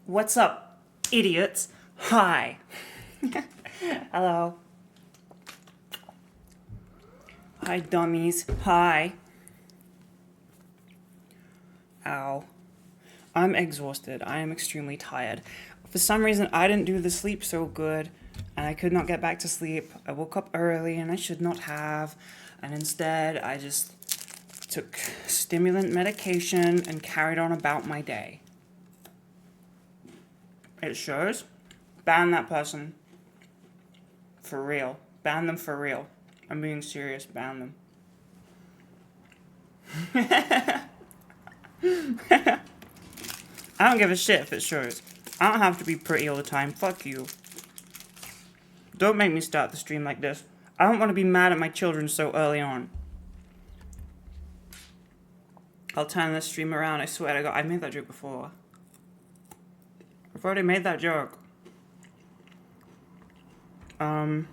What's up, idiots? Hi. Hello. Hi, dummies. Hi. Ow. I'm exhausted. I am extremely tired. For some reason, I didn't do the sleep so good, and I could not get back to sleep. I woke up early, and I should not have. And instead, I just took stimulant medication and carried on about my day. It shows. Ban that person. For real. Ban them for real. I'm being serious. Ban them. I don't give a shit if it shows. I don't have to be pretty all the time. Fuck you. Don't make me start the stream like this. I don't want to be mad at my children so early on. I'll turn this stream around. I swear to God. I made that joke before. I've already made that joke. I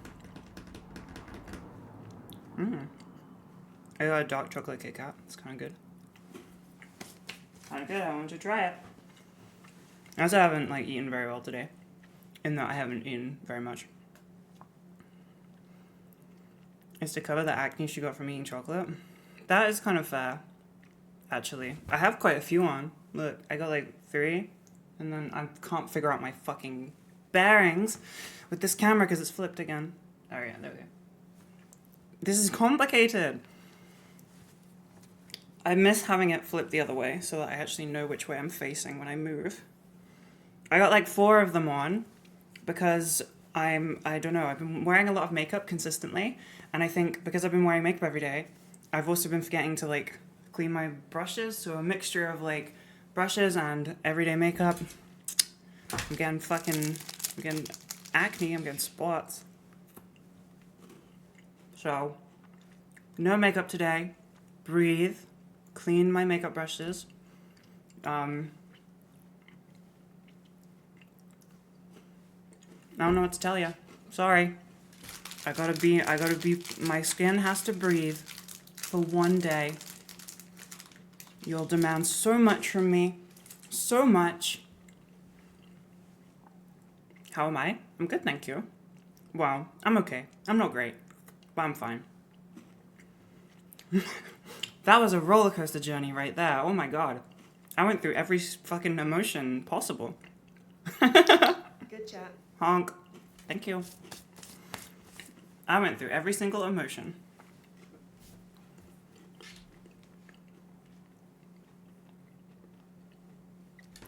got a dark chocolate Kit Kat. It's kind of good. Kind of good. I want to try it. I also haven't eaten very well today, in that I haven't eaten very much. It's to cover the acne she got from eating chocolate. That is kind of fair, actually. I have quite a few on. Look, I got 3, and then I can't figure out my fucking bearings with this camera because it's flipped again. Oh yeah, there we go. This is complicated. I miss having it flipped the other way so that I actually know which way I'm facing when I move. I got 4 of them on because I don't know, I've been wearing a lot of makeup consistently, and I think because I've been wearing makeup every day, I've also been forgetting to clean my brushes, so a mixture of brushes and everyday makeup. I'm getting acne, I'm getting spots. So, no makeup today. Breathe. Clean my makeup brushes. I don't know what to tell you. Sorry. I gotta be, my skin has to breathe for one day. You'll demand so much from me. So much. How am I? I'm good, thank you. Wow, I'm okay. I'm not great, but I'm fine. That was a roller coaster journey right there. Oh my God. I went through every fucking emotion possible. Good chat. Honk. Thank you. I went through every single emotion.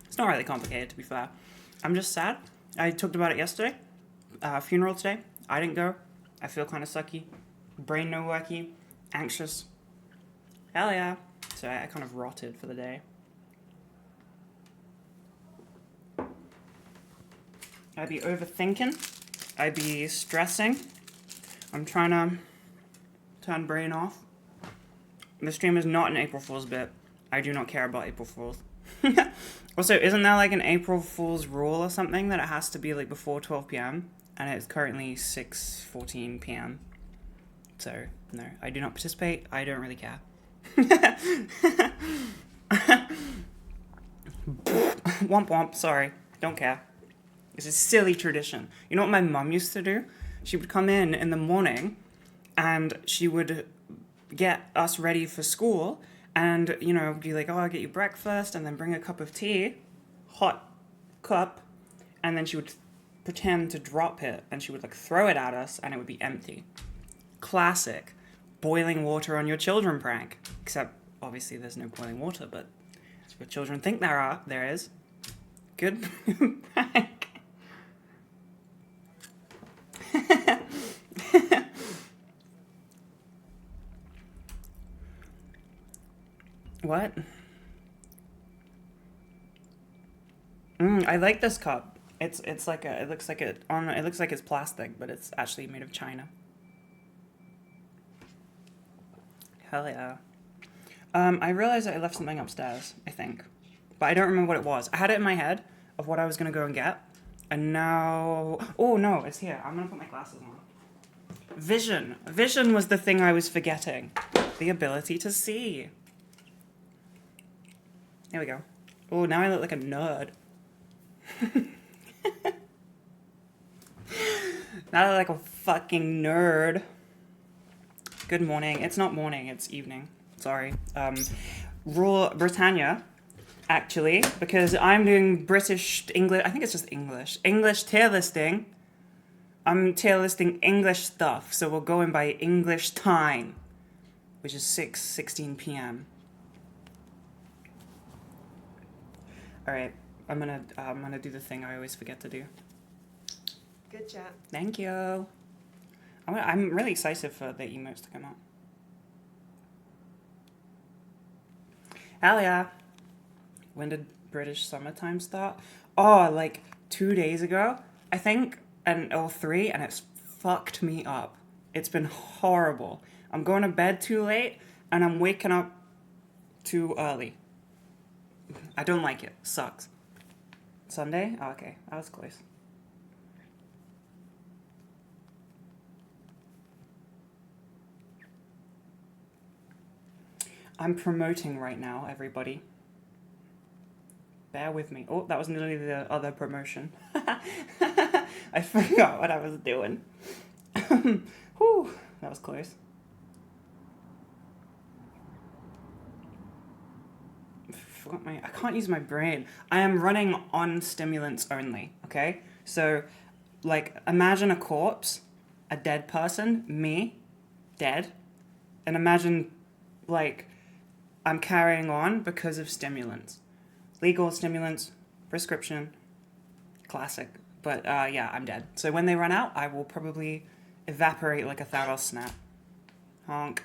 It's not really complicated, to be fair. I'm just sad. I talked about it yesterday. Funeral today. I didn't go. I feel kind of sucky. Brain no worky. Anxious. Hell yeah. So I kind of rotted for the day. I'd be overthinking. I'd be stressing. I'm trying to turn brain off. The stream is not an April Fool's bit. I do not care about April Fools. Also, isn't there an April Fool's rule or something that it has to be before 12 p.m? And it's currently 6:14 p.m. So, no, I do not participate. I don't really care. Womp womp, sorry. Don't care. It's a silly tradition. You know what my mum used to do? She would come in the morning and she would get us ready for school and, be oh, I'll get you breakfast and then bring a cup of tea, hot cup, and then she would pretend to drop it and she would throw it at us and it would be empty. Classic boiling water on your children prank. Except, obviously, there's no boiling water, but that's what children think there is. Good prank. What? I like this cup. It looks like it's plastic, but it's actually made of china. Hell yeah. I realized that I left something upstairs, I think. But I don't remember what it was. I had it in my head of what I was going to go and get. And now... Oh, no, it's here. I'm going to put my glasses on. Vision. Vision was the thing I was forgetting. The ability to see. There we go. Oh, now I look like a nerd. Not like a fucking nerd. Good morning. It's not morning, it's evening. Sorry. Rule Britannia, actually, because I'm doing British English. I think it's just English. English tier listing. I'm tier listing English stuff, so we're going by English time, which is 6:16 p.m. All right, I'm gonna do the thing I always forget to do. Good chat. Thank you. I'm really excited for the emotes to come out. Hell yeah. When did British summertime start? Oh, like 2 days ago, I think, or 3, and it's fucked me up. It's been horrible. I'm going to bed too late, and I'm waking up too early. I don't like it. Sucks. Sunday? Oh, okay. That was close. I'm promoting right now, everybody. Bear with me. Oh, that was nearly the other promotion. I forgot what I was doing. Whew, that was close. I can't use my brain. I am running on stimulants only, okay? So, like, imagine a corpse, a dead person, me, dead, and imagine, like, I'm carrying on because of stimulants. Legal stimulants, prescription, classic. But, yeah, I'm dead. So when they run out, I will probably evaporate like a Thanos snap. Honk.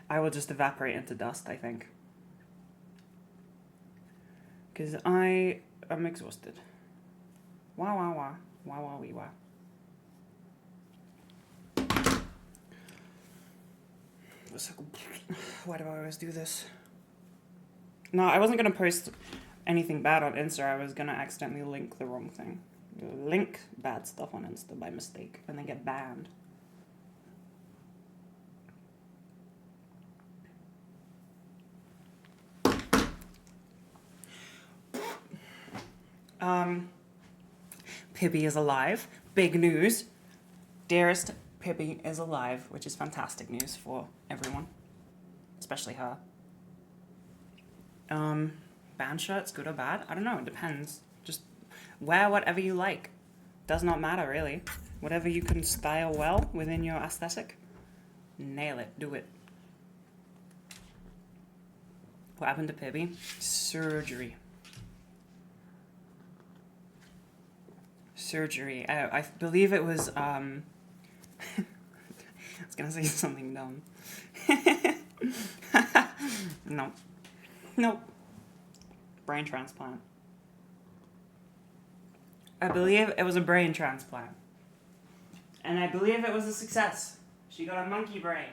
I will just evaporate into dust, I think. Because I am exhausted. Wah, wah, wah. Wah, wah, wee, wah. Why do I always do this? No, I wasn't going to post anything bad on Insta. I was going to accidentally link the wrong thing. Link bad stuff on Insta by mistake and then get banned. Pibby is alive. Big news. Dearest Pibby is alive, which is fantastic news for everyone, especially her. Band shirts, good or bad? I don't know, it depends. Just wear whatever you like. Does not matter, really. Whatever you can style well within your aesthetic, nail it, do it. What happened to Pibby? Surgery. I believe it was, I was gonna say something dumb. No. Nope. Brain transplant. I believe it was a brain transplant. And I believe it was a success. She got a monkey brain.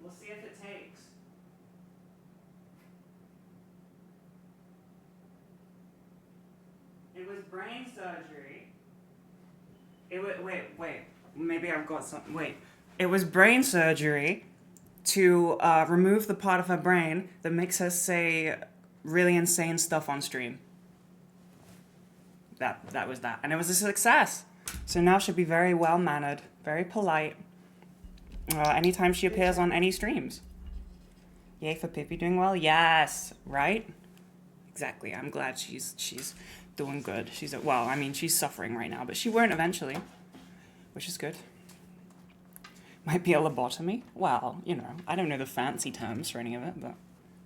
We'll see if it takes. It was brain surgery. Wait. Maybe I've got something. Wait. It was brain surgery to remove the part of her brain that makes her say really insane stuff on stream. That was that. And it was a success. So now she'll be very well-mannered, very polite, anytime she appears on any streams. Yay for Pippi doing well? Yes, right? Exactly. I'm glad she's doing good. She's suffering right now, but she won't eventually, which is good. Might be a lobotomy. Well, I don't know the fancy terms for any of it, but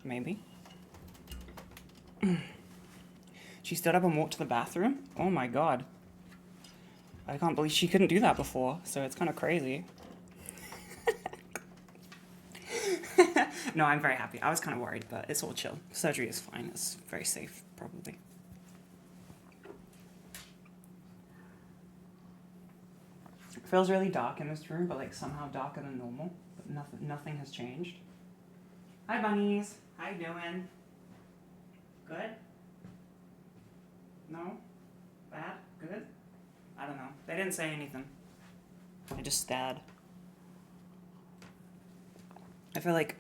maybe. She stood up and walked to the bathroom? Oh my god. I can't believe she couldn't do that before, so it's kind of crazy. No, I'm very happy. I was kind of worried, but it's all chill. Surgery is fine. It's very safe, probably. It feels really dark in this room, but like somehow darker than normal. But nothing has changed. Hi, bunnies. How you doing? Good? No? Bad? Good? I don't know. They didn't say anything. I just stared. I feel like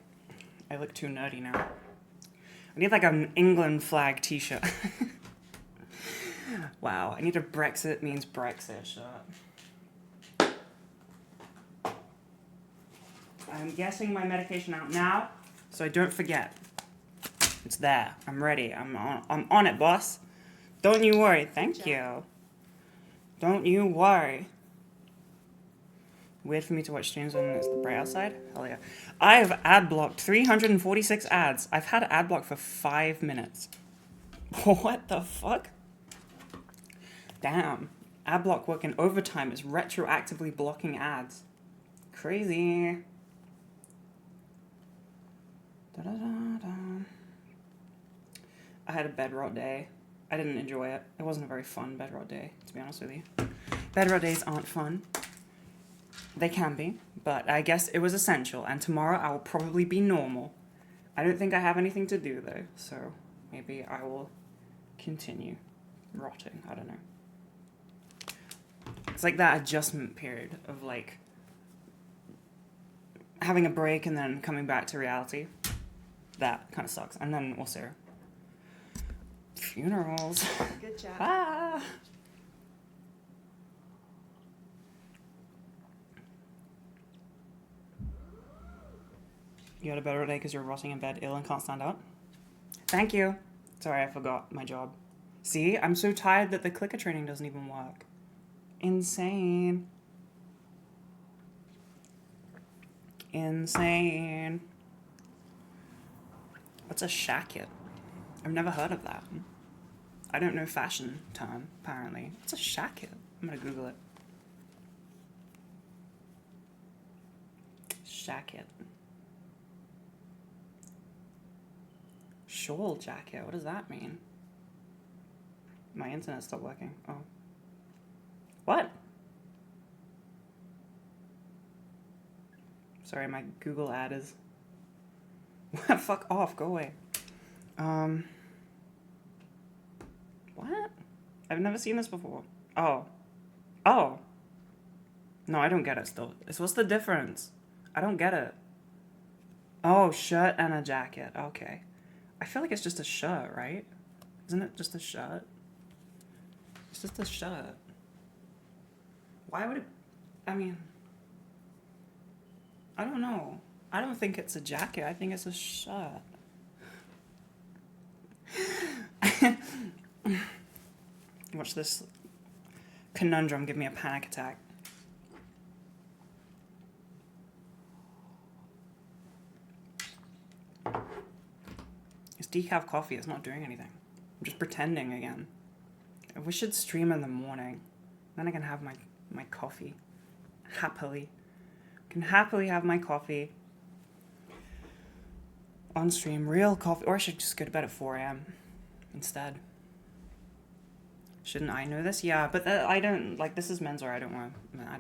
I look too nerdy now. I need like an England flag t-shirt. Wow, I need a Brexit means Brexit shirt. I'm getting my medication out now, so I don't forget. It's there. I'm ready. I'm on it, boss. Don't you worry. Thank you. Don't you worry. Weird for me to watch streams when it's bright outside? Hell yeah. I have ad blocked 346 ads. I've had ad block for 5 minutes. What the fuck? Damn. Ad block working overtime is retroactively blocking ads. Crazy. Da-da-da-da. I had a bed rot day. I didn't enjoy it. It wasn't a very fun bed rot day, to be honest with you. Bed rot days aren't fun. They can be, but I guess it was essential, and tomorrow I will probably be normal. I don't think I have anything to do, though, so maybe I will continue rotting. I don't know. It's like that adjustment period of, like, having a break and then coming back to reality. That kind of sucks. And then also funerals. Good job. Ah. You had a better day because you're rotting in bed ill and can't stand up? Thank you. Sorry, I forgot my job. See, I'm so tired that the clicker training doesn't even work. Insane. Insane. What's a shacket? I've never heard of that. I don't know fashion term, apparently. What's a shacket? I'm gonna Google it. Shacket. Shawl jacket. What does that mean? My internet stopped working. Oh. What? Sorry, my Google ad is... Fuck off, go away. What? I've never seen this before. Oh. Oh. No, I don't get it still. What's the difference? I don't get it. Oh, shirt and a jacket. Okay. I feel like it's just a shirt, right? Isn't it just a shirt? It's just a shirt. Why would it... I mean... I don't know. I don't think it's a jacket. I think it's a shirt. Watch this conundrum give me a panic attack. It's decaf coffee. It's not doing anything. I'm just pretending again. We should stream in the morning. Then I can have my coffee. Happily. I can happily have my coffee. On stream. Real coffee. Or I should just go to bed at 4 a.m. instead. Shouldn't I know this? Yeah, but I don't... Like, this is menswear. I don't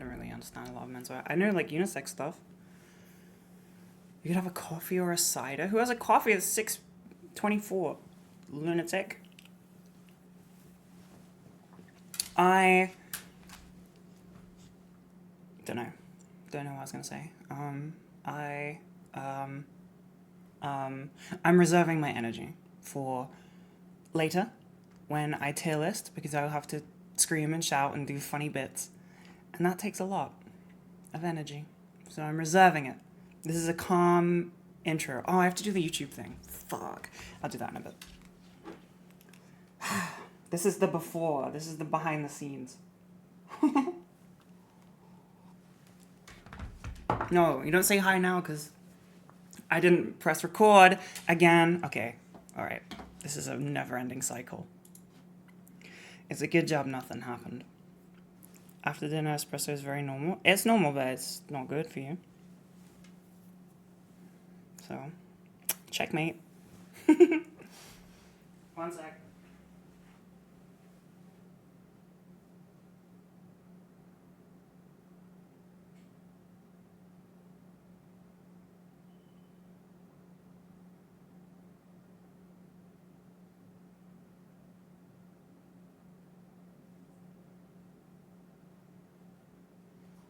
really understand a lot of menswear. I know, like, unisex stuff. You could have a coffee or a cider. Who has a coffee at 6:24? Lunatic. I don't know. Don't know what I was gonna say. I'm reserving my energy for later when I tier list because I'll have to scream and shout and do funny bits, and that takes a lot of energy. So I'm reserving it. This is a calm intro. Oh, I have to do the YouTube thing. Fuck. I'll do that in a bit. This is the before. This is the behind the scenes. No, you don't say hi now because I didn't press record again. Okay, all right. This is a never-ending cycle. It's a good job nothing happened. After dinner, espresso is very normal. It's normal, but it's not good for you. So, checkmate. One sec.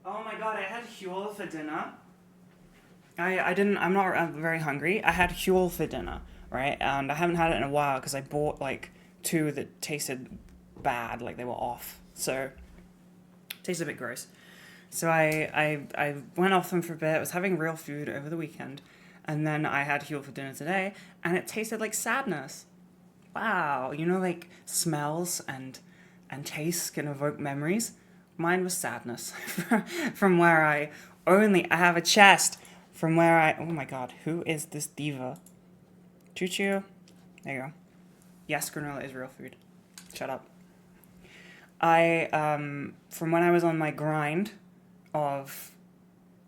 Oh my god, I had Huel for dinner. I'm not very hungry. I had Huel for dinner, right? And I haven't had it in a while because I bought like 2 that tasted bad, like they were off. So it tasted a bit gross. So I went off them for a bit. I was having real food over the weekend, and then I had Huel for dinner today, and it tasted like sadness. Wow, you know, like smells and tastes can evoke memories. Mine was sadness from where I have a chest from where I. Oh my god, who is this diva? Choo choo. There you go. Yes, granola is real food. Shut up. I from when I was on my grind of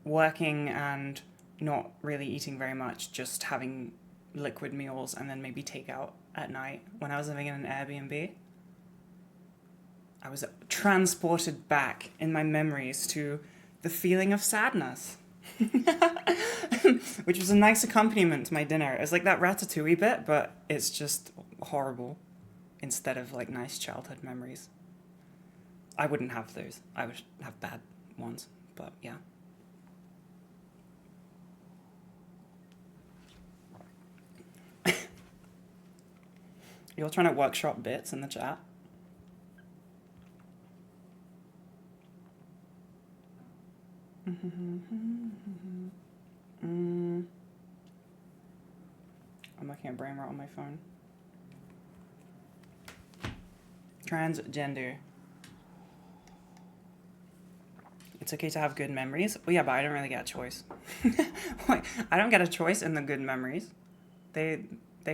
working and not really eating very much, just having liquid meals and then maybe takeout at night when I was living in an Airbnb, I was transported back in my memories to the feeling of sadness. Which was a nice accompaniment to my dinner. It was like that ratatouille bit, but it's just horrible instead of like nice childhood memories. I wouldn't have those. I would have bad ones, but yeah. You're trying to workshop bits in the chat? I'm looking at brain rot on my phone. Transgender. It's okay to have good memories. Well, yeah, but I don't really get a choice. Like, I don't get a choice in the good memories. They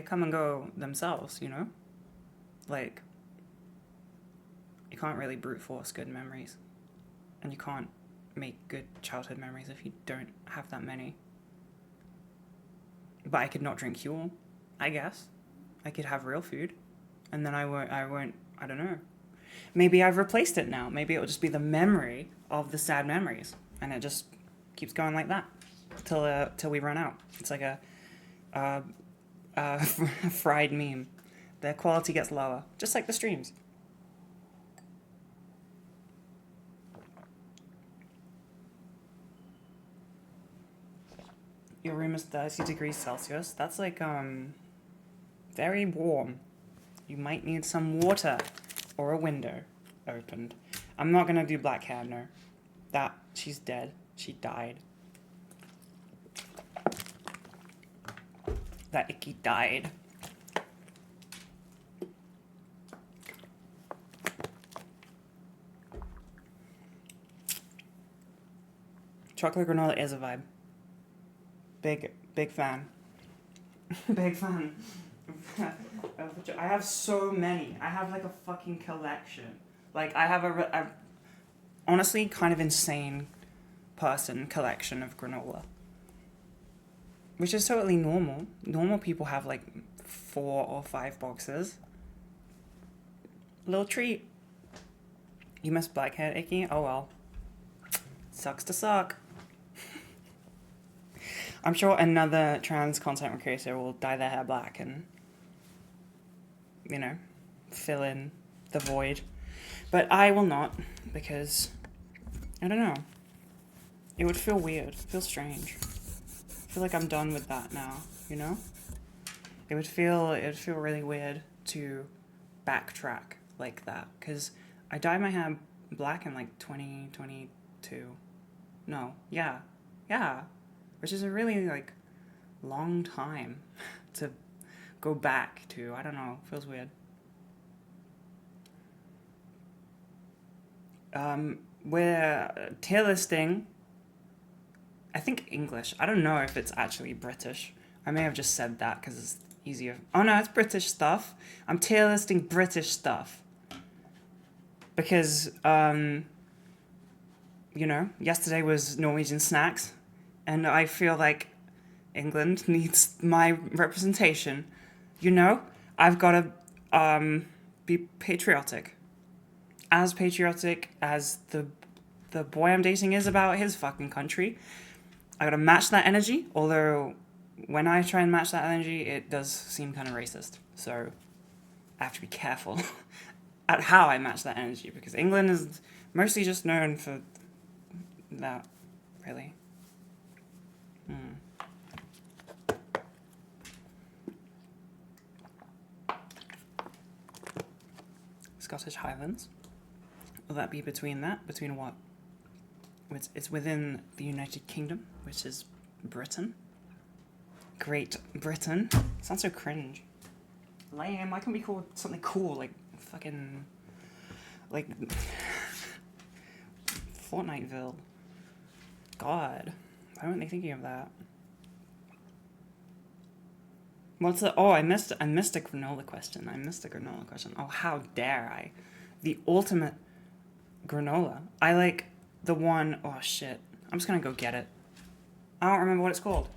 come and go themselves, you know? Like, you can't really brute force good memories. And you can't make good childhood memories if you don't have that many. But I could not drink Huel, I guess. I could have real food. And then I won't, I don't know. Maybe I've replaced it now. Maybe it'll just be the memory of the sad memories. And it just keeps going like that till we run out. It's like a fried meme. The quality gets lower, just like the streams. Your room is 30 degrees Celsius. That's like very warm. You might need some water or a window opened. I'm not gonna do black hair, no. She's dead. She died. That icky died. Chocolate granola is a vibe. Big fan. Big fan. I have so many. I have like a fucking collection. Like I have a honestly kind of insane person collection of granola. Which is totally normal. Normal people have like 4 or 5 boxes. Little treat. You miss blackhead icky? Oh well. Sucks to suck. I'm sure another trans content creator will dye their hair black and, you know, fill in the void. But I will not, because, I don't know. It would feel weird, feel strange. I feel like I'm done with that now, you know? It would feel really weird to backtrack like that, because I dyed my hair black in like 2022. No, yeah. Which is a really, like, long time to go back to. I don't know. Feels weird. We're tier listing, I think English. I don't know if it's actually British. I may have just said that because it's easier. Oh, no, it's British stuff. I'm tier listing British stuff. Because, you know, yesterday was Norwegian snacks. And I feel like England needs my representation. You know, I've got to be patriotic. As patriotic as the boy I'm dating is about his fucking country. I got to match that energy, although when I try and match that energy, it does seem kind of racist. So I have to be careful at how I match that energy, because England is mostly just known for that, really. Scottish Highlands. Will that be between that? Between what? It's within the United Kingdom, which is Britain. Great Britain. Sounds so cringe. Lame. Why can't we call something cool like fucking like Fortniteville? God, why weren't they thinking of that? What's the? Oh, I missed a granola question. Oh, how dare I? The ultimate granola. I like the one. Oh shit. I'm just gonna go get it. I don't remember what it's called.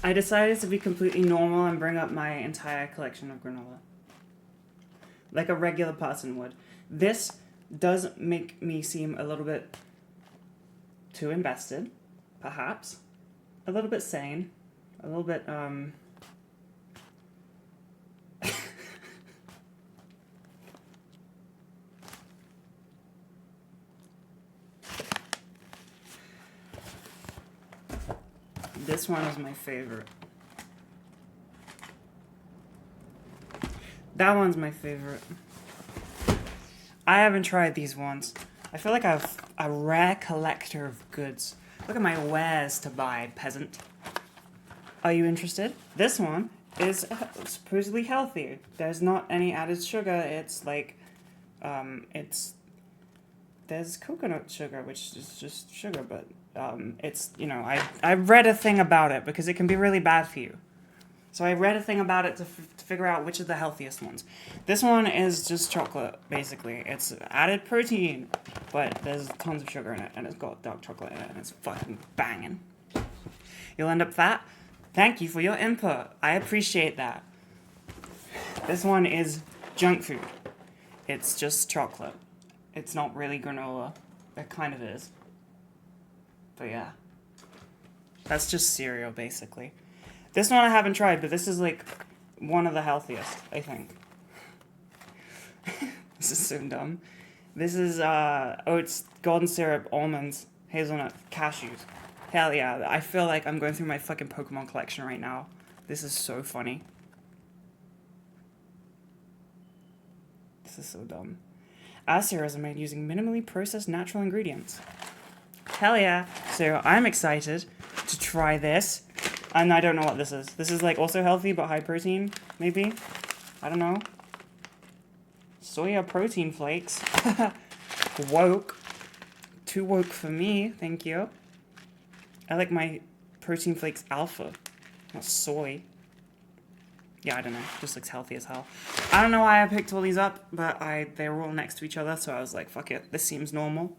I decided to be completely normal and bring up my entire collection of granola. Like a regular person would. This does make me seem a little bit too invested, perhaps. A little bit sane. A little bit, This one is my favorite. That one's my favorite. I haven't tried these ones. I feel like I'm a rare collector of goods. Look at my wares to buy, peasant. Are you interested? This one is supposedly healthy. There's not any added sugar. It's like, there's coconut sugar, which is just sugar, but it's, I read a thing about it because it can be really bad for you. So I read a thing about it to figure out which are the healthiest ones. This one is just chocolate, basically. It's added protein, but there's tons of sugar in it, and it's got dark chocolate in it, and it's fucking banging. You'll end up fat? Thank you for your input. I appreciate that. This one is junk food. It's just chocolate. It's not really granola. It kind of is. But yeah. That's just cereal, basically. This one I haven't tried, but this is like one of the healthiest, I think. This is so dumb. This is oats, golden syrup, almonds, hazelnut, cashews. Hell yeah, I feel like I'm going through my fucking Pokemon collection right now. This is so funny. This is so dumb. Our cereals are made using minimally processed natural ingredients. Hell yeah. So I'm excited to try this. And I don't know what this is. This is like also healthy but high protein, maybe? I don't know. Soya protein flakes. Woke. Too woke for me, thank you. I like my protein flakes alpha, not soy. Yeah, I don't know. Just looks healthy as hell. I don't know why I picked all these up, but they were all next to each other, so I was like, fuck it, this seems normal.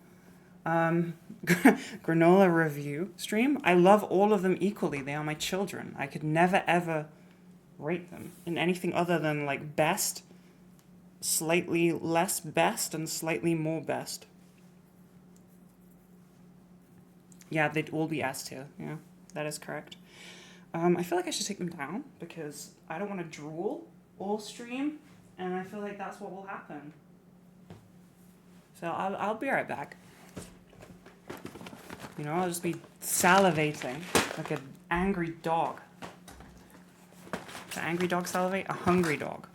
Granola review stream. I love all of them equally. They are my children. I could never ever rate them in anything other than like best, slightly less best, and slightly more best. Yeah, they'd all be S tier. Yeah, that is correct. I feel like I should take them down because I don't want to drool all stream, and I feel like that's what will happen. So I'll be right back. I'll just be salivating like an angry dog. Does an angry dog salivate? A hungry dog.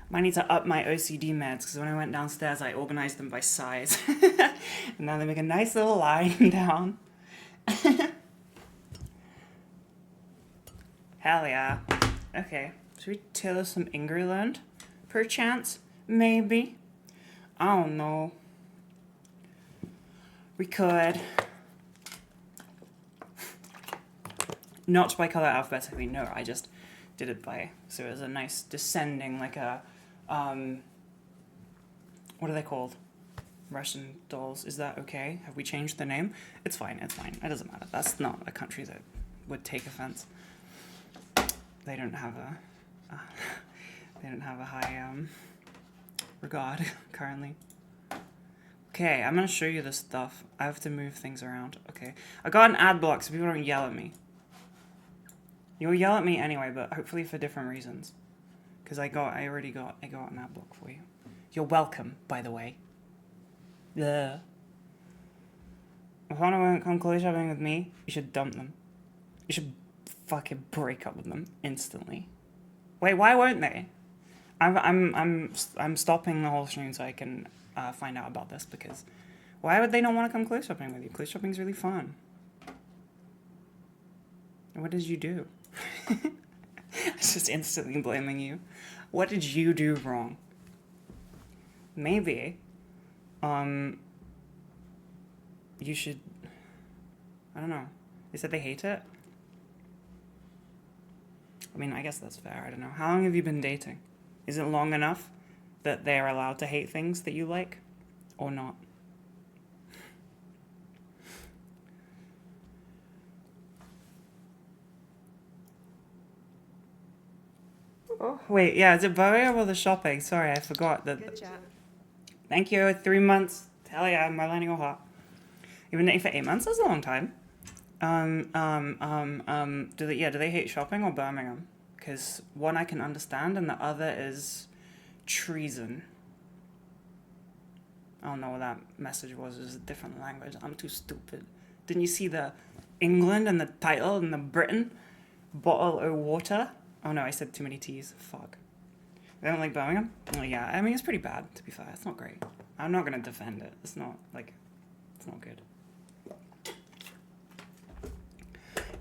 Might need to up my OCD meds because when I went downstairs, I organized them by size. And now they make a nice little line down. Hell yeah. Okay, should we tell us some England? Perchance? Maybe? I don't know. We could. Not by color alphabetically, no, I just did it by, so it was a nice descending, like a, what are they called? Russian dolls. Is that okay? Have we changed the name? It's fine, it doesn't matter. That's not a country that would take offense. They don't have a high, regard currently. Okay, I'm gonna show you this stuff. I have to move things around. Okay, I got an ad block so people don't yell at me. You'll yell at me anyway, but hopefully for different reasons. Because I got an ad block for you. You're welcome, by the way. Yeah. If anyone won't come clothes shopping with me, you should dump them. You should fucking break up with them instantly. Wait, why won't they? I'm stopping the whole stream so I can find out about this, because why would they not want to come clothes shopping with you? Clothes shopping's really fun. What did you do? It's just instantly blaming you. What did you do wrong? Maybe, you should, I don't know. They said they hate it? I mean, I guess that's fair. I don't know. How long have you been dating? Is it long enough that they are allowed to hate things that you like? Or not? Oh, wait, yeah, is it Bowie or the shopping? Sorry, I forgot that. Good job. Thank you. 3 months. Hell yeah, my lining all hot. You've been dating for 8 months? That's a long time. Do they hate shopping or Birmingham? Because one I can understand and the other is treason. I don't know what that message was. It was a different language. I'm too stupid. Didn't you see the England and the title and the Britain? Bottle of water? Oh no, I said too many T's. Fuck. They don't like Birmingham? Oh yeah, I mean, it's pretty bad, to be fair. It's not great. I'm not gonna defend it. It's not good.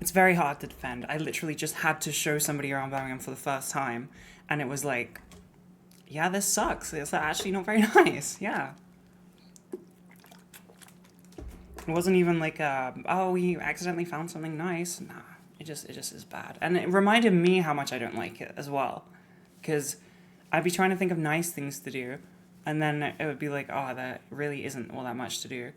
It's very hard to defend. I literally just had to show somebody around Birmingham for the first time, and it was like, yeah, this sucks. It's actually not very nice. Yeah. It wasn't even like, oh, we accidentally found something nice. Nah, it just is bad. And it reminded me how much I don't like it as well. Because I'd be trying to think of nice things to do, and then it would be like, oh, that really isn't all that much to do.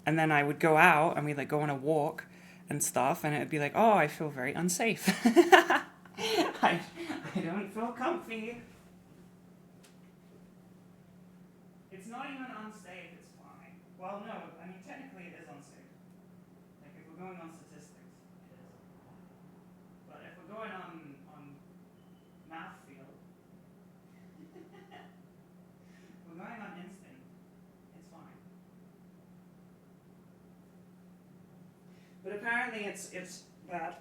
And then I would go out, and we'd like go on a walk and stuff, and it would be like, oh, I feel very unsafe. I don't feel comfy. It's not even unsafe, it's fine. Well, no, I mean, technically it is unsafe. Like, if we're going on statistics, it is. But if we're going on math field, we're going on instinct, it's fine. But apparently it's bad.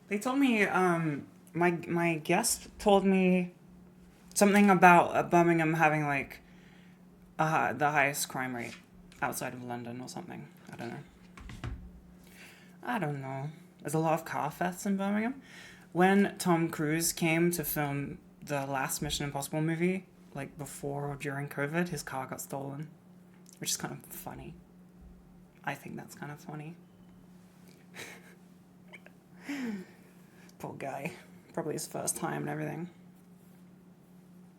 They told me, my guest told me something about Birmingham having like the highest crime rate outside of London or something. I don't know. There's a lot of car thefts in Birmingham. When Tom Cruise came to film the last Mission Impossible movie, like before or during COVID, his car got stolen, which is kind of funny. I think that's kind of funny. Poor guy. Probably his first time and everything.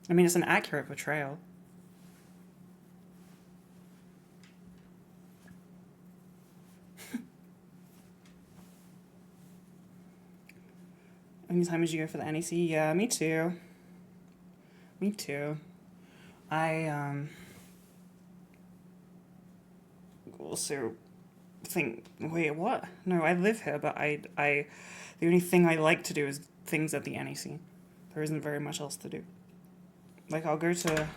I mean, it's an accurate portrayal. How many times did you go for the NEC? Yeah, me too. Me too. I also think, wait, what? No, I live here, but the only thing I like to do is things at the NEC. There isn't very much else to do. Like, I'll go to,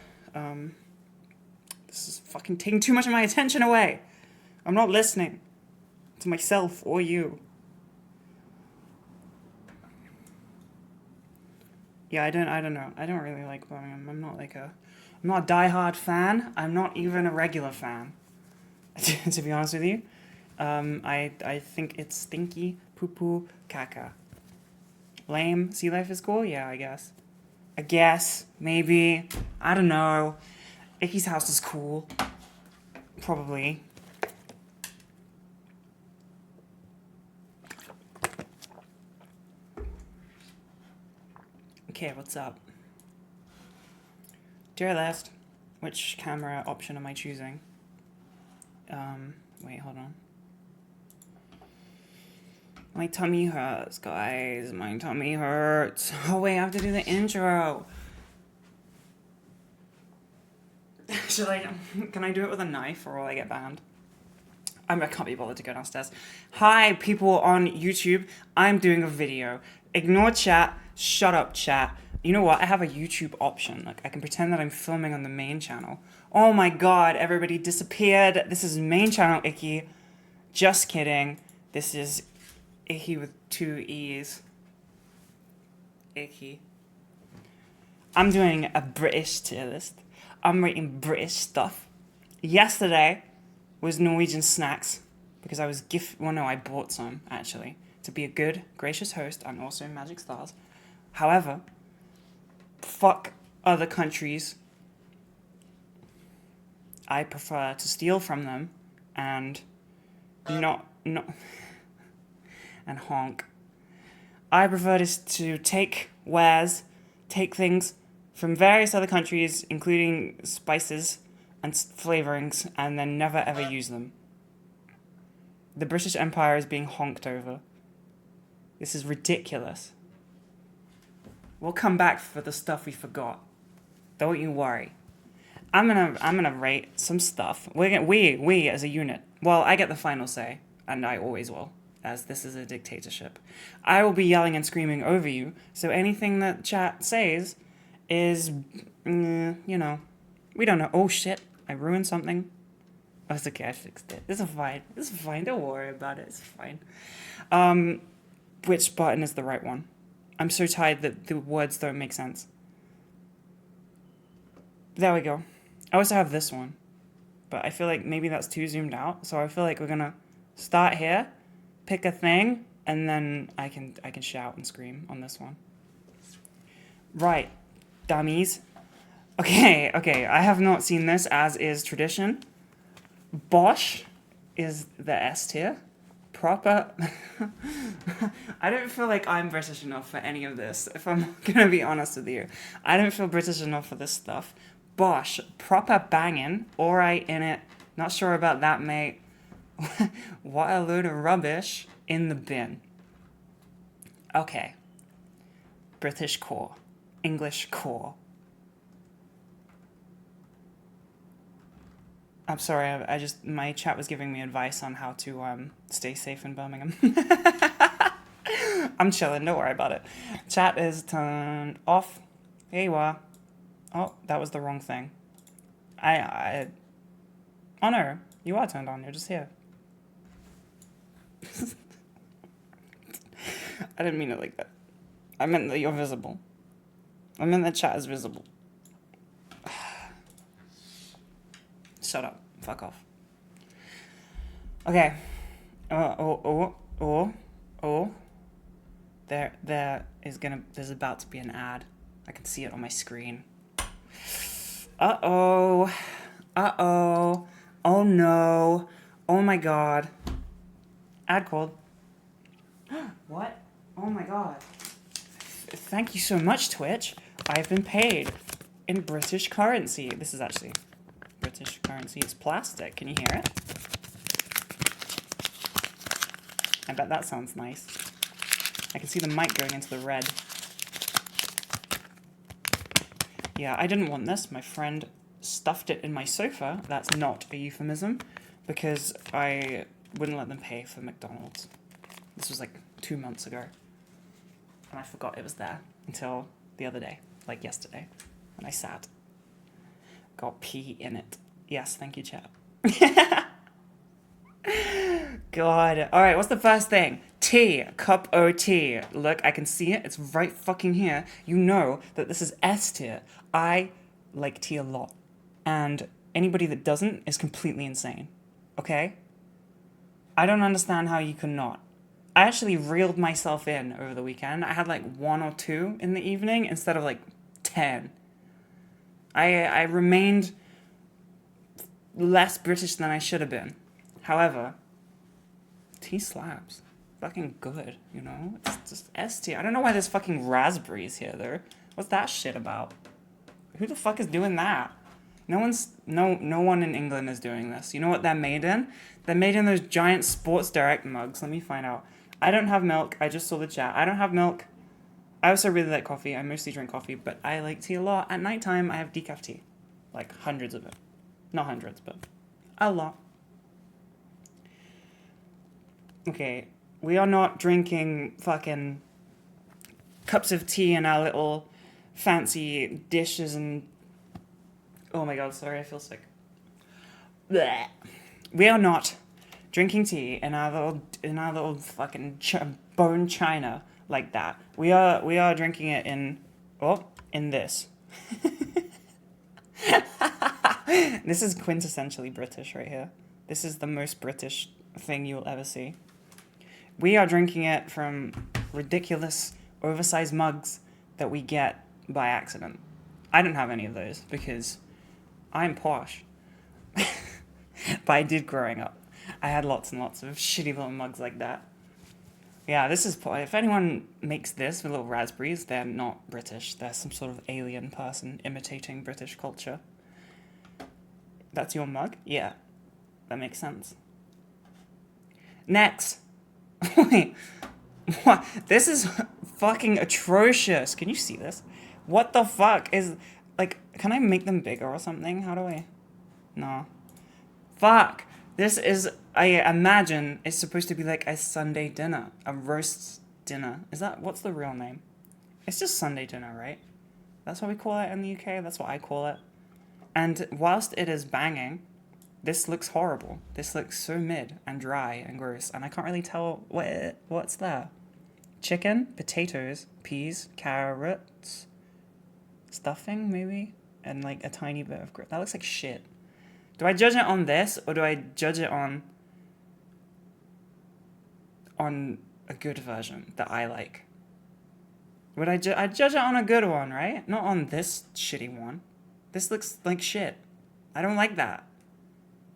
this is fucking taking too much of my attention away. I'm not listening to myself or you. Yeah, I don't know. I don't really like Birmingham. I'm not a diehard fan. I'm not even a regular fan, to be honest with you. I think it's stinky, poo-poo, caca. Lame. Sea life is cool? Yeah, I guess. Maybe. I don't know. Icky's house is cool. Probably. Okay, what's up? Dear list, which camera option am I choosing? Wait, hold on. My tummy hurts, guys. My tummy hurts. Oh, wait, I have to do the intro. Can I do it with a knife or will I get banned? I can't be bothered to go downstairs. Hi, people on YouTube. I'm doing a video. Ignore chat. Shut up, chat. You know what? I have a YouTube option. Like, I can pretend that I'm filming on the main channel. Oh my god, everybody disappeared. This is main channel Icky. Just kidding. This is Icky with 2 E's. Icky. I'm doing a British tier list. I'm rating British stuff. Yesterday was Norwegian snacks because I was I bought some actually to be a good, gracious host and also magic stars. However, fuck other countries. I prefer to steal from them and not and honk. I prefer to take things from various other countries, including spices and flavorings, and then never ever use them. The British Empire is being honked over. This is ridiculous. We'll come back for the stuff we forgot. Don't you worry. I'm gonna rate some stuff. We as a unit. Well, I get the final say, and I always will, as this is a dictatorship. I will be yelling and screaming over you, so anything that chat says is, we don't know. Oh shit, I ruined something. Oh, it's okay, I fixed it. This is fine, don't worry about it, it's fine. Which button is the right one? I'm so tired that the words don't make sense. There we go. I also have this one, but I feel like maybe that's too zoomed out, so I feel like we're gonna start here, pick a thing, and then I can shout and scream on this one. Right, dummies. Okay, I have not seen this, as is tradition. Bosch is the S tier. Proper. I don't feel like I'm British enough for any of this, if I'm gonna be honest with you. I don't feel British enough for this stuff. Bosch, proper banging. Alright in it. Not sure about that, mate. What a load of rubbish in the bin. Okay. British core. English core. I'm sorry, my chat was giving me advice on how to stay safe in Birmingham. I'm chilling, don't worry about it. Chat is turned off. Here you are. Oh, that was the wrong thing. Oh no, you are turned on, you're just here. I didn't mean it like that. I meant that you're visible. I meant that chat is visible. Shut up. Fuck off. Okay. There's about to be an ad. I can see it on my screen. Uh-oh. Oh no. Oh my god. Ad called. What? Oh my god. Thank you so much, Twitch. I've been paid in British currency. This is actually British currency. It's plastic. Can you hear it? I bet that sounds nice. I can see the mic going into the red. Yeah, I didn't want this. My friend stuffed it in my sofa. That's not a euphemism, because I wouldn't let them pay for McDonald's. This was like 2 months ago. And I forgot it was there until the other day, like yesterday, when I sat. Got pee in it. Yes, thank you, chat. God. All right, what's the first thing? T, cup O tea. Look, I can see it. It's right fucking here. You know that this is S tier. I like tea a lot. And anybody that doesn't is completely insane. Okay? I don't understand how you could not. I actually reeled myself in over the weekend. I had like 1 or 2 in the evening instead of like 10. I remained less British than I should have been. However, tea slaps. Fucking good, you know? It's just S tier. I don't know why there's fucking raspberries here, though. What's that shit about? Who the fuck is doing that? No one in England is doing this. You know what they're made in? They're made in those giant Sports Direct mugs. Let me find out. I don't have milk. I just saw the chat. I don't have milk. I also really like coffee. I mostly drink coffee, but I like tea a lot. At nighttime, I have decaf tea. Like hundreds of it. Not hundreds, but a lot. Okay, we are not drinking fucking cups of tea in our little fancy dishes and... Oh my god, sorry, I feel sick. Blech. We are not drinking tea in our little fucking bone china like that. We are drinking it in this. This is quintessentially British right here. This is the most British thing you will ever see. We are drinking it from ridiculous oversized mugs that we get by accident. I don't have any of those because I'm posh. But I did growing up. I had lots and lots of shitty little mugs like that. Yeah, this is... If anyone makes this with little raspberries, they're not British. They're some sort of alien person imitating British culture. That's your mug? Yeah. That makes sense. Next. Wait. What? This is fucking atrocious. Can you see this? What the fuck is... Like, can I make them bigger or something? How do I... No. Fuck. This is... I imagine it's supposed to be like a Sunday dinner. A roast dinner. Is that... What's the real name? It's just Sunday dinner, right? That's what we call it in the UK. That's what I call it. And whilst it is banging, this looks horrible. This looks so mid and dry and gross. And I can't really tell what's there. Chicken, potatoes, peas, carrots, stuffing maybe, and like a tiny bit of that looks like shit. Do I judge it on this or do I judge it on a good version that I like? Would I judge it on a good one, right? Not on this shitty one. This looks like shit. I don't like that.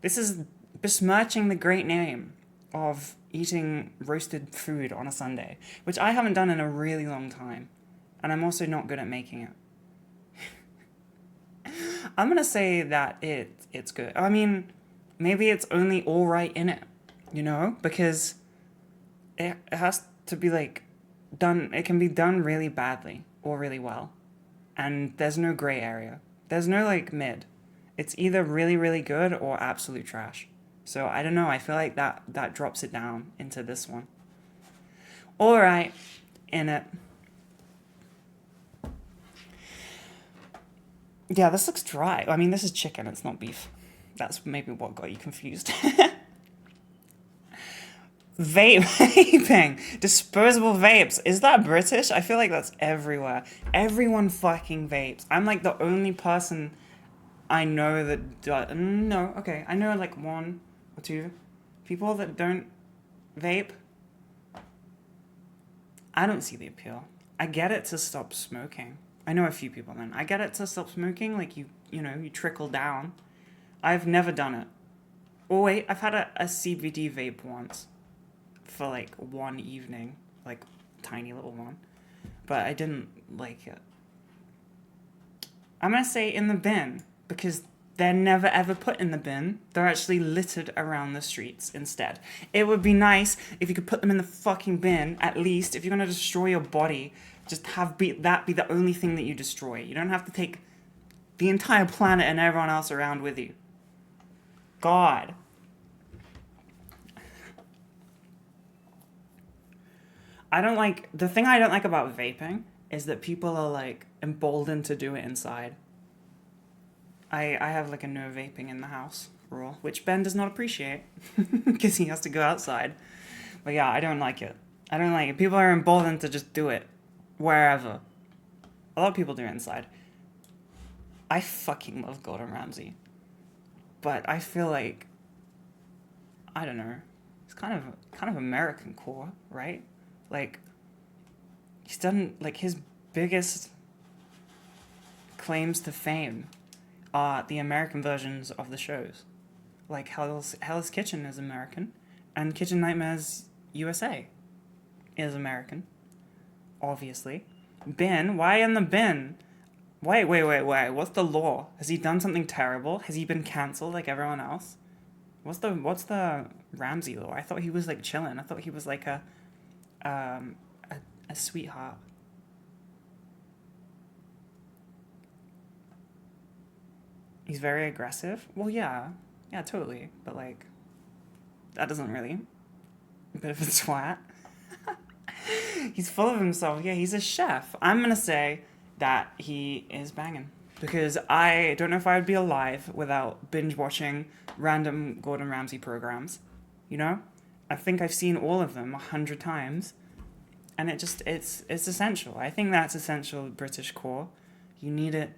This is besmirching the great name of eating roasted food on a Sunday, which I haven't done in a really long time. And I'm also not good at making it. I'm going to say that it's good. I mean, maybe it's only all right in it, you know? Because it has to be like done, it can be done really badly or really well. And there's no gray area. There's no like mid. It's either really, really good or absolute trash. So I don't know. I feel like that drops it down into this one. All right, in it. Yeah, this looks dry. I mean, this is chicken. It's not beef. That's maybe what got you confused. Vaping. Disposable vapes. Is that British? I feel like that's everywhere. Everyone fucking vapes. I'm like the only person I know that does. No, okay. I know like 1 or 2 people that don't vape. I don't see the appeal. I get it to stop smoking. I know a few people then. I get it to stop smoking. Like you trickle down. I've never done it. Oh wait, I've had a CBD vape once. For like one evening, like tiny little one, but I didn't like it. I'm gonna say in the bin because they're never ever put in the bin. They're actually littered around the streets instead. It would be nice if you could put them in the fucking bin. At least if you're gonna destroy your body, just have that be the only thing that you destroy. You don't have to take the entire planet and everyone else around with you. God. The thing I don't like about vaping is that people are like emboldened to do it inside. I have like a no vaping in the house rule, which Ben does not appreciate because he has to go outside. But yeah, I don't like it. I don't like it. People are emboldened to just do it wherever. A lot of people do it inside. I fucking love Gordon Ramsay. But I feel like, I don't know, it's kind of American core, right? Like, he's done, like, his biggest claims to fame are the American versions of the shows. Like, Hell's Kitchen is American, and Kitchen Nightmares USA is American, obviously. Bin, why in the bin? Wait. What's the law? Has he done something terrible? Has he been cancelled like everyone else? What's the Ramsey law? I thought he was like chilling. I thought he was like a sweetheart. He's very aggressive. Well, yeah, totally. But like, that doesn't really. A bit of a twat. He's full of himself. Yeah, he's a chef. I'm gonna say that he is banging because I don't know if I would be alive without binge watching random Gordon Ramsay programs. You know, I think I've seen all of them 100 times, and it's essential. I think that's essential British core. You need it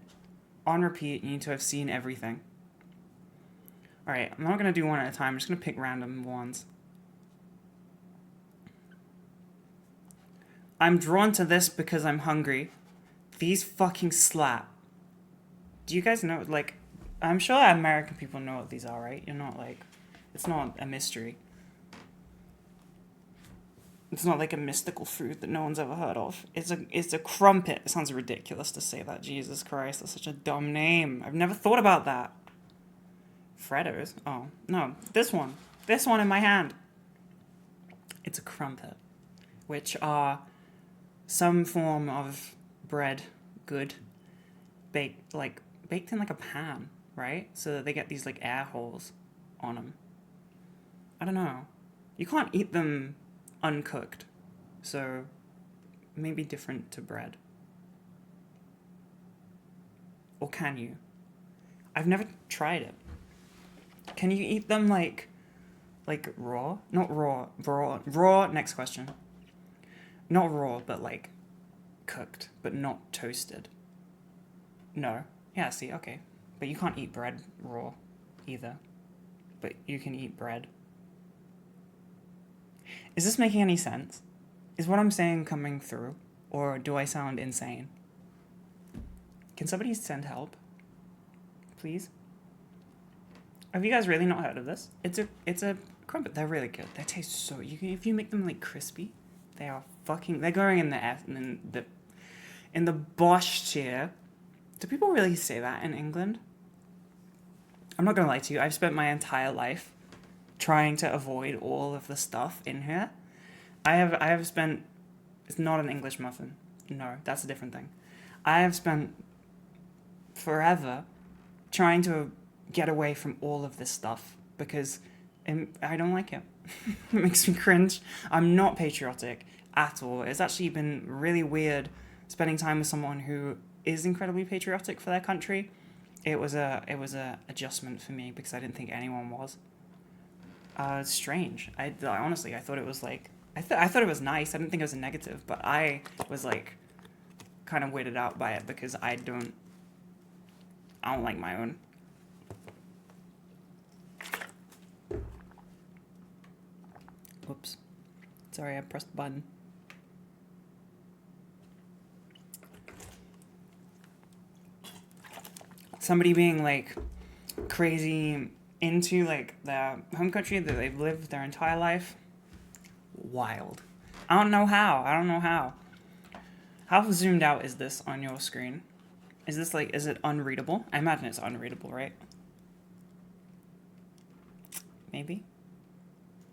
on repeat. You need to have seen everything. All right, I'm not gonna do one at a time. I'm just gonna pick random ones. I'm drawn to this because I'm hungry. These fucking slap. Do you guys know, like, I'm sure American people know what these are, right? You're not like, it's not a mystery. It's not like a mystical food that no one's ever heard of. It's a crumpet. It sounds ridiculous to say that. Jesus Christ, that's such a dumb name. I've never thought about that. Freddos? Oh, no. This one in my hand. It's a crumpet, which are some form of bread, good, baked in like a pan, right? So that they get these like air holes on them. I don't know. You can't eat them uncooked, so maybe different to bread. Or can you? I've never tried it. Can you eat them like raw? Not raw. Next question. Not raw, but like cooked, but not toasted. No. Yeah, see, okay. But you can't eat bread raw either. But you can eat bread. Is this making any sense? Is what I'm saying coming through? Or do I sound insane? Can somebody send help? Please? Have you guys really not heard of this? It's a crumpet. They're really good. They taste so... if you make them like crispy, they are fucking... They're going in the Bosch tier. Do people really say that in England? I'm not gonna lie to you. I've spent my entire life trying to avoid all of the stuff in here. I have spent... It's not an English muffin. No, that's a different thing. I have spent forever trying to get away from all of this stuff because I don't like it. It makes me cringe. I'm not patriotic at all. It's actually been really weird spending time with someone who is incredibly patriotic for their country. It was a adjustment for me because I didn't think anyone was. It's strange. I honestly thought it was like I thought it was nice. I didn't think it was a negative, but I was like kind of weirded out by it because I don't like my own. Whoops. Sorry, I pressed the button. Somebody being like crazy into like their home country that they've lived their entire life. Wild. I don't know how. How zoomed out is this on your screen? Is it unreadable? I imagine it's unreadable, right? Maybe?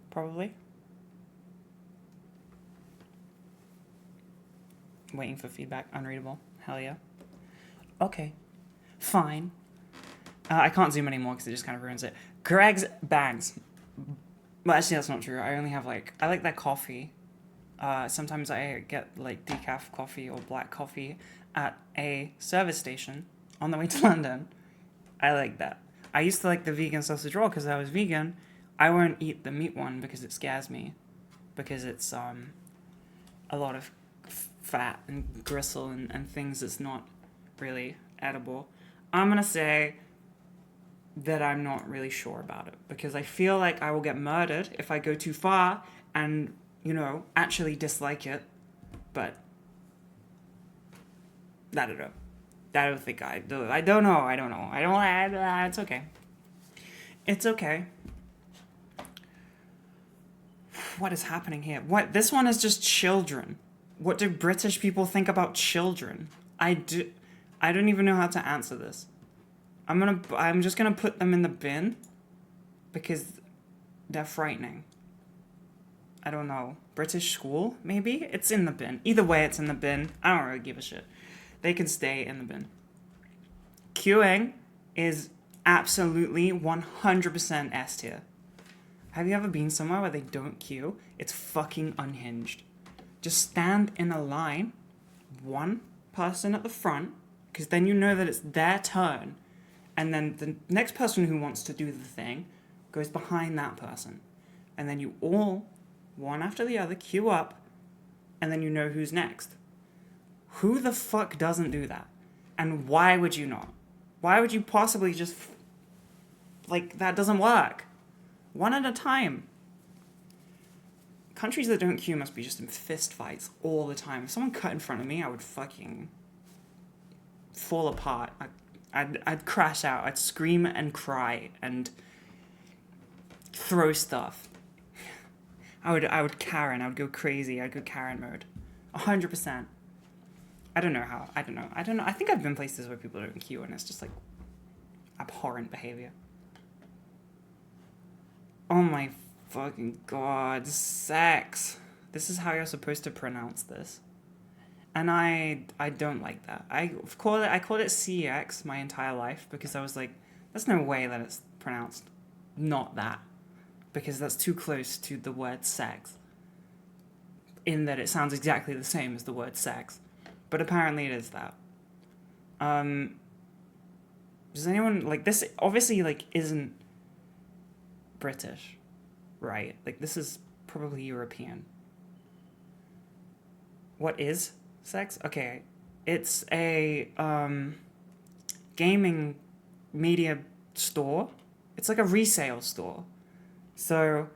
Probably? Waiting for feedback. Unreadable. Hell yeah. Okay. Fine. I can't zoom anymore because it just kind of ruins it. Greg's Bags. Well, actually, that's not true. I only have I like their coffee. Sometimes I get like decaf coffee or black coffee at a service station on the way to London. I like that. I used to like the vegan sausage roll because I was vegan. I won't eat the meat one because it scares me. Because it's a lot of fat and gristle and things that's not really edible. I'm gonna say that I'm not really sure about it because I feel like I will get murdered if I go too far and, actually dislike it. But I don't know. I don't think I do. I don't know. It's okay. It's okay. What is happening here? What? This one is just children. What do British people think about children? I don't even know how to answer this. I'm just gonna put them in the bin because they're frightening. I don't know. British school, maybe? It's in the bin. Either way, it's in the bin. I don't really give a shit. They can stay in the bin. Queuing is absolutely 100% S tier. Have you ever been somewhere where they don't queue? It's fucking unhinged. Just stand in a line, one person at the front, because then you know that it's their turn. And then the next person who wants to do the thing goes behind that person. And then you all, one after the other, queue up, and then you know who's next. Who the fuck doesn't do that? And why would you not? Why would you possibly just... that doesn't work. One at a time. Countries that don't queue must be just in fist fights all the time. If someone cut in front of me, I would fucking fall apart. I'd crash out. I'd scream and cry and throw stuff. I would Karen. I would go crazy. I'd go Karen mode. 100%. I don't know how. I don't know. I think I've been places where people don't queue and it's just abhorrent behavior. Oh my fucking god. Sex. This is how you're supposed to pronounce this. And I don't like that. I called it CX my entire life because I was like, there's no way that it's pronounced not that. Because that's too close to the word sex. In that it sounds exactly the same as the word sex. But apparently it is that. Does anyone, this obviously, isn't British, right? This is probably European. What is sex? Okay, it's a gaming media store. It's like a resale store. So,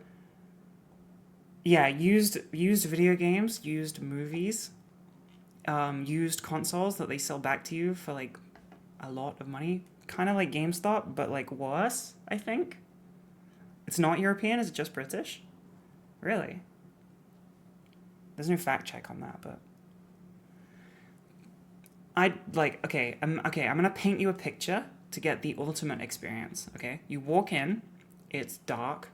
yeah, used video games, used movies, used consoles that they sell back to you for a lot of money. Kind of like GameStop, but worse, I think. It's not European, is it just British? Really? There's no fact check on that, but I'm gonna paint you a picture to get the ultimate experience, okay? You walk in, it's dark,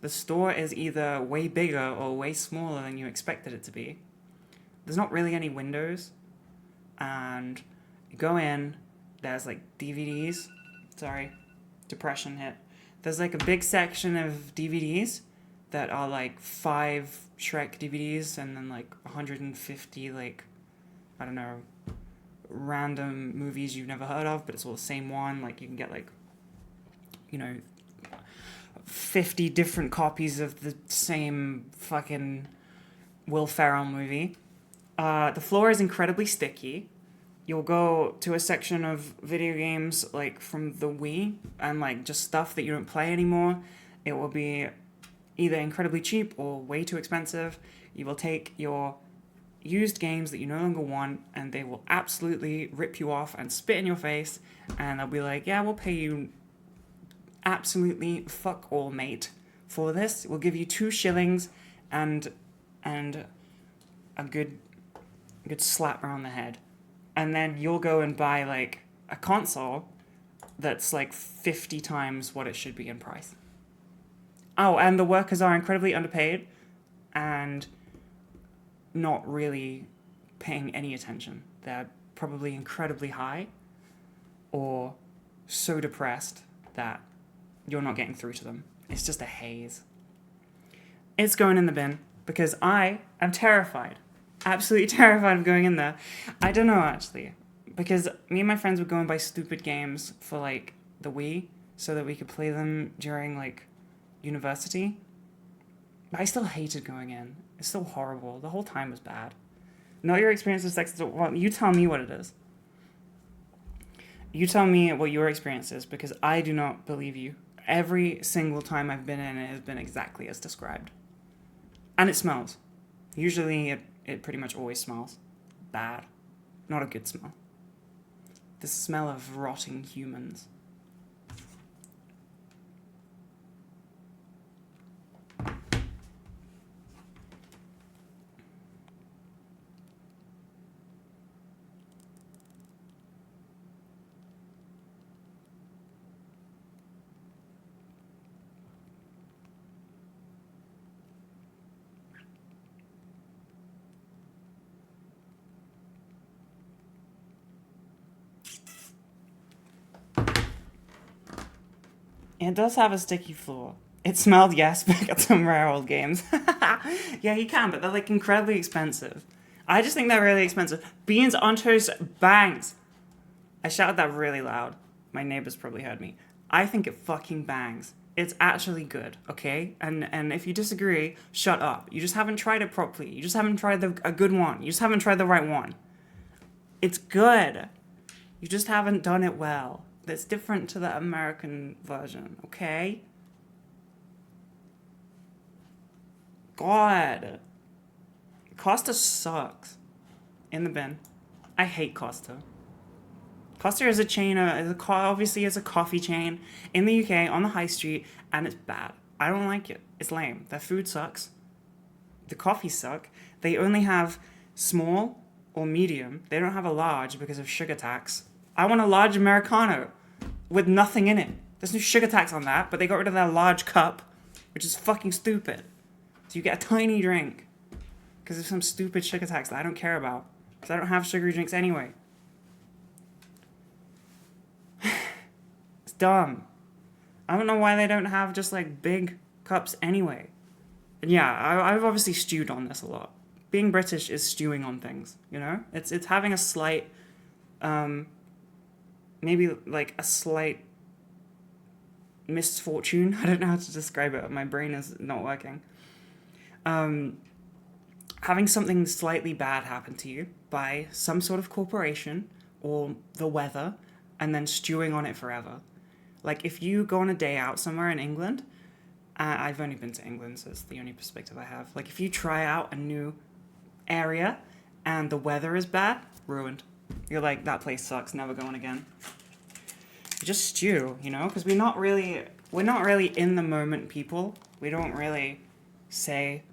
the store is either way bigger or way smaller than you expected it to be. There's not really any windows, and you go in, there's DVDs, sorry, depression hit. There's a big section of DVDs that are 5 Shrek DVDs and then 150 I don't know, random movies you've never heard of, but it's all the same one. You can get 50 different copies of the same fucking Will Ferrell movie. The floor is incredibly sticky. You'll go to a section of video games from the Wii and just stuff that you don't play anymore. It will be either incredibly cheap or way too expensive. You will take your used games that you no longer want and they will absolutely rip you off and spit in your face, and they'll be like, yeah, we'll pay you absolutely fuck all, mate, for this. We'll give you 2 shillings and a good slap around the head. And then you'll go and buy a console that's 50 times what it should be in price. Oh, and the workers are incredibly underpaid and not really paying any attention. They're probably incredibly high or so depressed that you're not getting through to them. It's just a haze. It's going in the bin because I am terrified. Absolutely terrified of going in there. I don't know, actually. Because me and my friends would go and buy stupid games for, the Wii so that we could play them during, university. But I still hated going in. It's so horrible. The whole time was bad. Not your experience with sex. Well, you tell me what it is. You tell me what your experience is, because I do not believe you. Every single time I've been in it has been exactly as described. And it smells. Usually it pretty much always smells bad. Not a good smell. The smell of rotting humans. It does have a sticky floor. It smelled, yes, but at some rare old games. Yeah, you can, but they're like incredibly expensive. I just think they're really expensive. Beans on toast bangs. I shouted that really loud. My neighbors probably heard me. I think it fucking bangs. It's actually good, okay? And if you disagree, shut up. You just haven't tried it properly. You just haven't tried a good one. You just haven't tried the right one. It's good. You just haven't done it well. That's different to the American version, okay? God. Costa sucks. In the bin. I hate Costa. Costa is a chain, obviously it's a coffee chain in the UK on the high street, and it's bad. I don't like it. It's lame. Their food sucks. The coffees suck. They only have small or medium. They don't have a large because of sugar tax. I want a large Americano with nothing in it. There's no sugar tax on that, but they got rid of their large cup, which is fucking stupid. So you get a tiny drink because of some stupid sugar tax that I don't care about, because I don't have sugary drinks anyway. It's dumb. I don't know why they don't have just like big cups anyway. And yeah, I've obviously stewed on this a lot. Being British is stewing on things, you know? It's having a slight maybe like a slight misfortune. I don't know how to describe it. My brain is not working. Having something slightly bad happen to you by some sort of corporation or the weather, and then stewing on it forever. Like if you go on a day out somewhere in England, I've only been to England, so it's the only perspective I have. Like if you try out a new area and the weather is bad, ruined. You're like, that place sucks, never going again. You just stew, you know, because we're not really in the moment people. We don't really say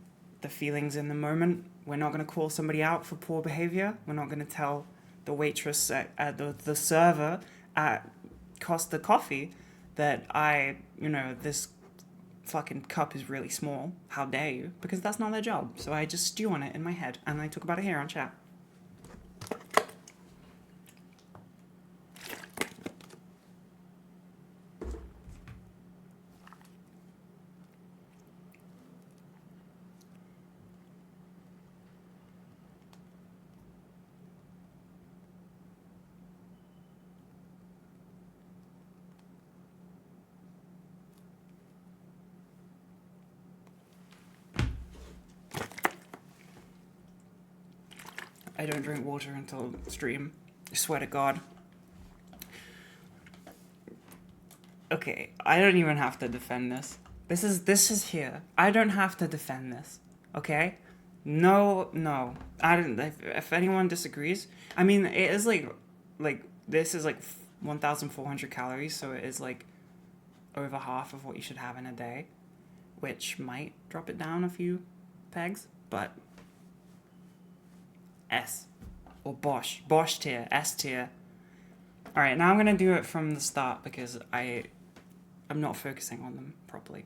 the feelings in the moment. We're not going to call somebody out for poor behavior. We're not going to tell the waitress at the server at Costa Coffee that this fucking cup is really small. How dare you? Because that's not their job. So I just stew on it in my head, and I talk about it here on chat. I don't drink water until stream. I swear to God. Okay, I don't even have to defend this. This is here. I don't have to defend this. Okay? No. I don't. If anyone disagrees, I mean, it is like this is like 1,400 calories, so it is like over half of what you should have in a day, which might drop it down a few pegs, but S or Bosch tier, S tier. All right, now I'm gonna do it from the start because I'm not focusing on them properly.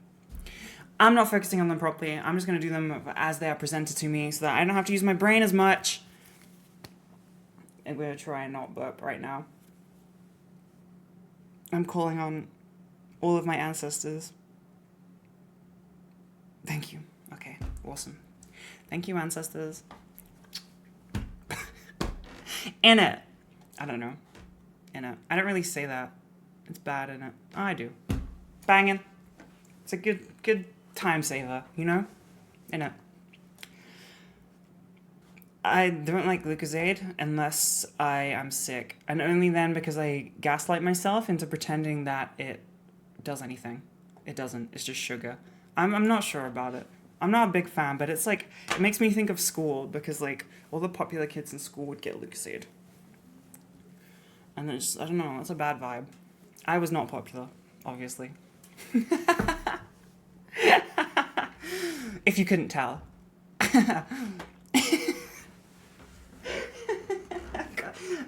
I'm just gonna do them as they are presented to me so that I don't have to use my brain as much. I'm gonna try and not burp right now. I'm calling on all of my ancestors. Thank you. Okay, awesome. Thank you, ancestors. In it. I don't know. In it. I don't really say that. It's bad, in it. Oh, I do. Banging. It's a good time saver, you know? In it. I don't like Lucozade unless I am sick, and only then because I gaslight myself into pretending that it does anything. It doesn't. It's just sugar. I'm not sure about it. I'm not a big fan, but it's like it makes me think of school because like all the popular kids in school would get Lucozade, and it's I don't know. It's a bad vibe. I was not popular, obviously. If you couldn't tell.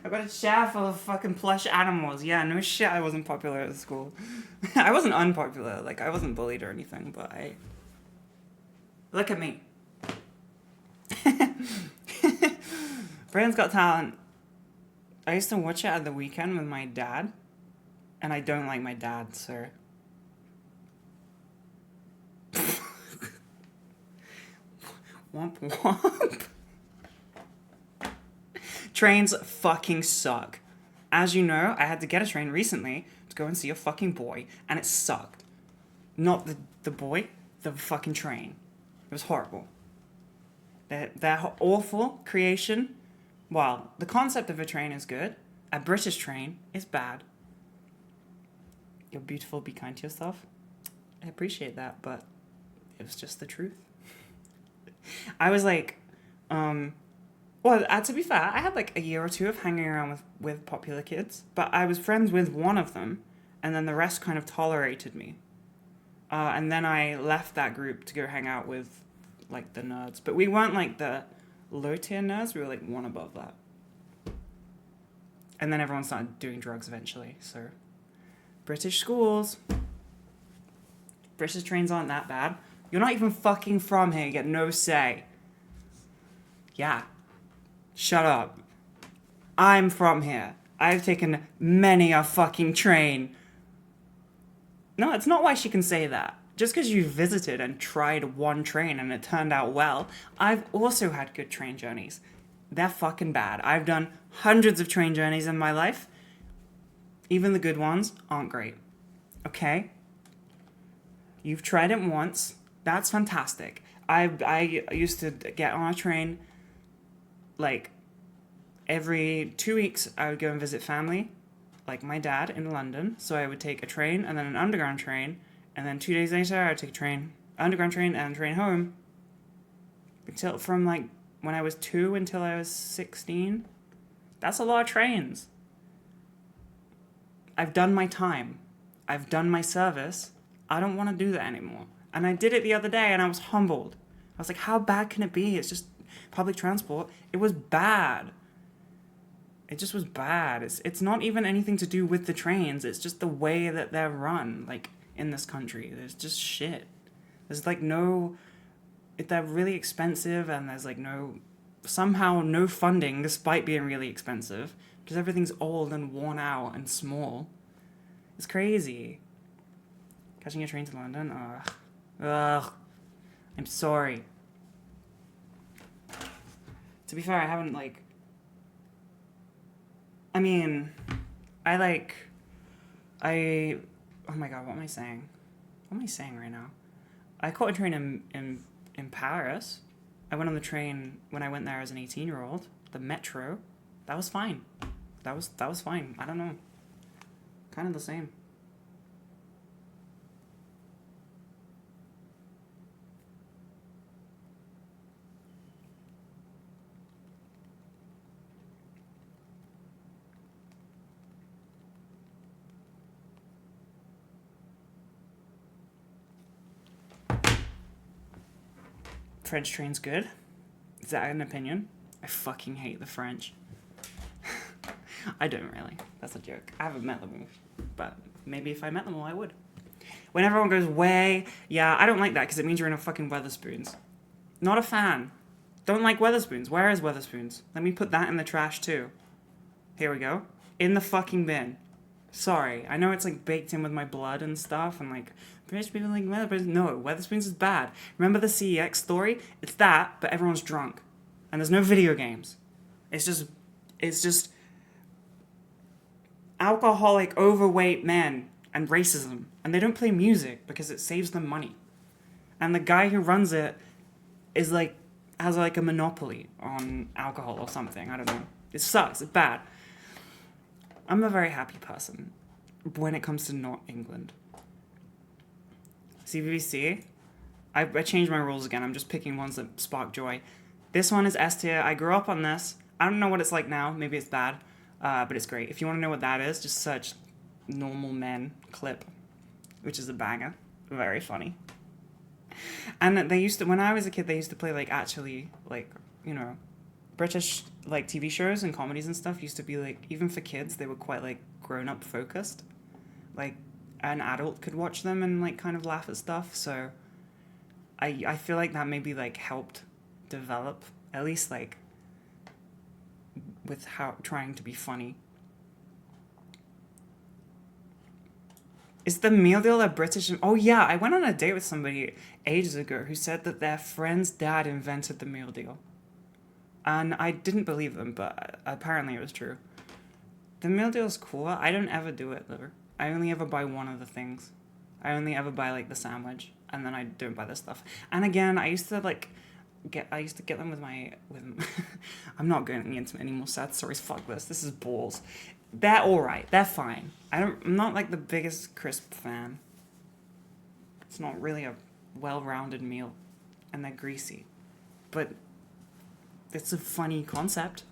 I got a chair full of fucking plush animals. Yeah, no shit, I wasn't popular at school. I wasn't unpopular. Like, I wasn't bullied or anything, but I... Look at me. Britain's Got Talent. I used to watch it at the weekend with my dad, and I don't like my dad, so... Womp womp. Trains fucking suck. As you know, I had to get a train recently to go and see a fucking boy, and it sucked. Not the boy, the fucking train. It was horrible. Their awful creation. Well, the concept of a train is good. A British train is bad. You're beautiful, be kind to yourself. I appreciate that, but it was just the truth. I was like, well, to be fair, I had like a year or two of hanging around with popular kids, but I was friends with one of them, and then the rest kind of tolerated me. And then I left that group to go hang out with like the nerds, but we weren't like the low tier nerds, we were like one above that. And then everyone started doing drugs eventually, so. British schools. British trains aren't that bad. You're not even fucking from here, you get no say. Yeah. Shut up. I'm from here. I've taken many a fucking train. No, it's not why she can say that. Just because you visited and tried one train and it turned out well, I've also had good train journeys. They're fucking bad. I've done hundreds of train journeys in my life. Even the good ones aren't great. Okay? You've tried it once. That's fantastic. I used to get on a train like every 2 weeks. I would go and visit family, like my dad in London. So I would take a train and then an underground train, and then 2 days later I would take a train, underground train, and train home. Until from like when I was 2 until I was 16. That's a lot of trains. I've done my time. I've done my service. I don't want to do that anymore. And I did it the other day and I was humbled. I was like, how bad can it be? It's just public transport. It was bad. It just was bad. It's not even anything to do with the trains. It's just the way that they're run, like, in this country. There's just shit. There's, like, no... They're really expensive and there's, like, somehow no funding despite being really expensive because everything's old and worn out and small. It's crazy. Catching a train to London? Ugh. I'm sorry. To be fair, I haven't, like... I mean, oh my god, what am I saying? What am I saying right now? I caught a train in Paris. I went on the train when I went there as an 18-year-old. The metro. That was fine. That was fine. I don't know. Kind of the same. French train's good. Is that an opinion? I fucking hate the French. I don't really. That's a joke. I haven't met them all. But maybe if I met them all, I would. When everyone goes, way, yeah, I don't like that because it means you're in a fucking Weatherspoons. Not a fan. Don't like Weatherspoons. Where is Weatherspoons? Let me put that in the trash too. Here we go. In the fucking bin. Sorry. I know it's like baked in with my blood and stuff and like... British people like Weatherspoons. No, Weatherspoons is bad. Remember the CEX story? It's that, but everyone's drunk. And there's no video games. It's just alcoholic, overweight men and racism. And they don't play music because it saves them money. And the guy who runs it is like has like a monopoly on alcohol or something. I don't know. It sucks. It's bad. I'm a very happy person when it comes to not England. CBBC, I changed my rules again. I'm just picking ones that spark joy. This one is S tier. I grew up on this. I don't know what it's like now. Maybe it's bad, but it's great. If you want to know what that is, just search Normal Men clip, which is a banger. Very funny. And they used to, when I was a kid, they used to play like actually like, you know, British like TV shows and comedies and stuff used to be like, even for kids, they were quite like grown up focused. Like an adult could watch them and like kind of laugh at stuff. So I feel like that maybe like helped develop, at least like with how trying to be funny. Is the meal deal a British? Oh yeah, I went on a date with somebody ages ago who said that their friend's dad invented the meal deal. And I didn't believe them, but apparently it was true. The meal deal is cool. I don't ever do it though. I only ever buy one of the things. I only ever buy like the sandwich, and then I don't buy the stuff. And again, I used to get them with I'm not going into any more sad stories. Fuck this. This is balls. They're alright. They're fine. I'm not like the biggest crisp fan. It's not really a well-rounded meal, and they're greasy. But it's a funny concept.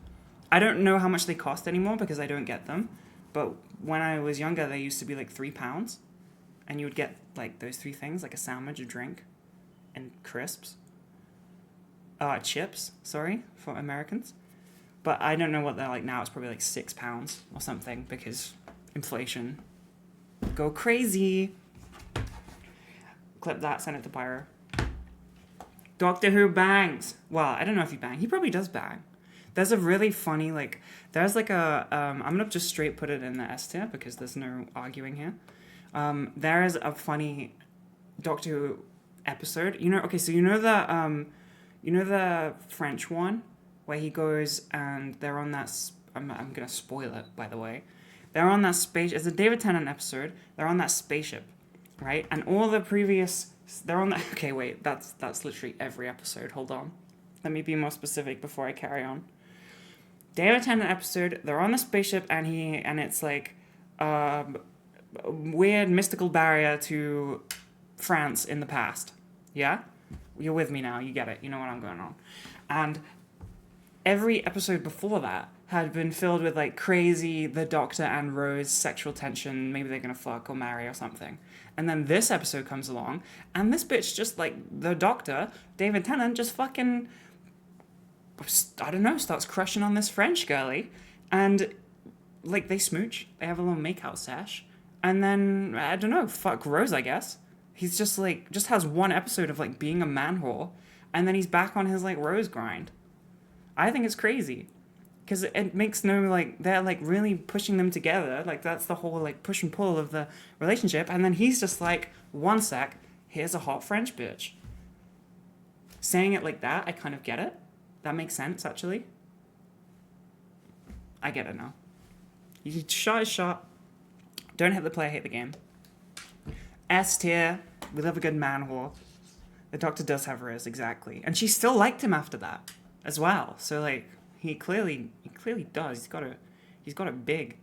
I don't know how much they cost anymore because I don't get them. But when I was younger, they used to be like £3. And you would get like those three things, like a sandwich, a drink, and crisps. Chips, sorry, for Americans. But I don't know what they're like now. It's probably like £6 or something because inflation. Go crazy. Clip that, send it to Pyro. Doctor Who bangs. Well, I don't know if he bangs. He probably does bang. There's a really funny, like, there's like a, I'm going to just straight put it in the S tier because there's no arguing here. There is a funny Doctor Who episode. You know, okay, so you know the French one where he goes and they're on that, I'm going to spoil it, by the way. They're on that space, it's a David Tennant episode. They're on that spaceship, right? And all the previous, they're on that, okay, wait, that's literally every episode. Hold on. Let me be more specific before I carry on. David Tennant episode, they're on the spaceship and it's like, weird mystical barrier to France in the past. Yeah? You're with me now. You get it. You know what I'm going on. And every episode before that had been filled with like crazy the Doctor and Rose sexual tension. Maybe they're going to fuck or marry or something. And then this episode comes along and this bitch just like the Doctor, David Tennant, just fucking, I don't know, starts crushing on this French girlie. And like they smooch. They have a little makeout sesh. And then, I don't know, fuck Rose, I guess. He's just like, just has one episode of like being a man whore. And then he's back on his like Rose grind. I think it's crazy. Because it makes no, like, they're like really pushing them together. Like that's the whole like push and pull of the relationship. And then he's just like, one sec, here's a hot French bitch. Saying it like that, I kind of get it. That makes sense, actually. I get it now. You shot is shot. Don't hit the play, hate the game. S tier. We love a good man whore. The Doctor does have Rose, exactly. And she still liked him after that as well. So like he clearly does. He's got it big.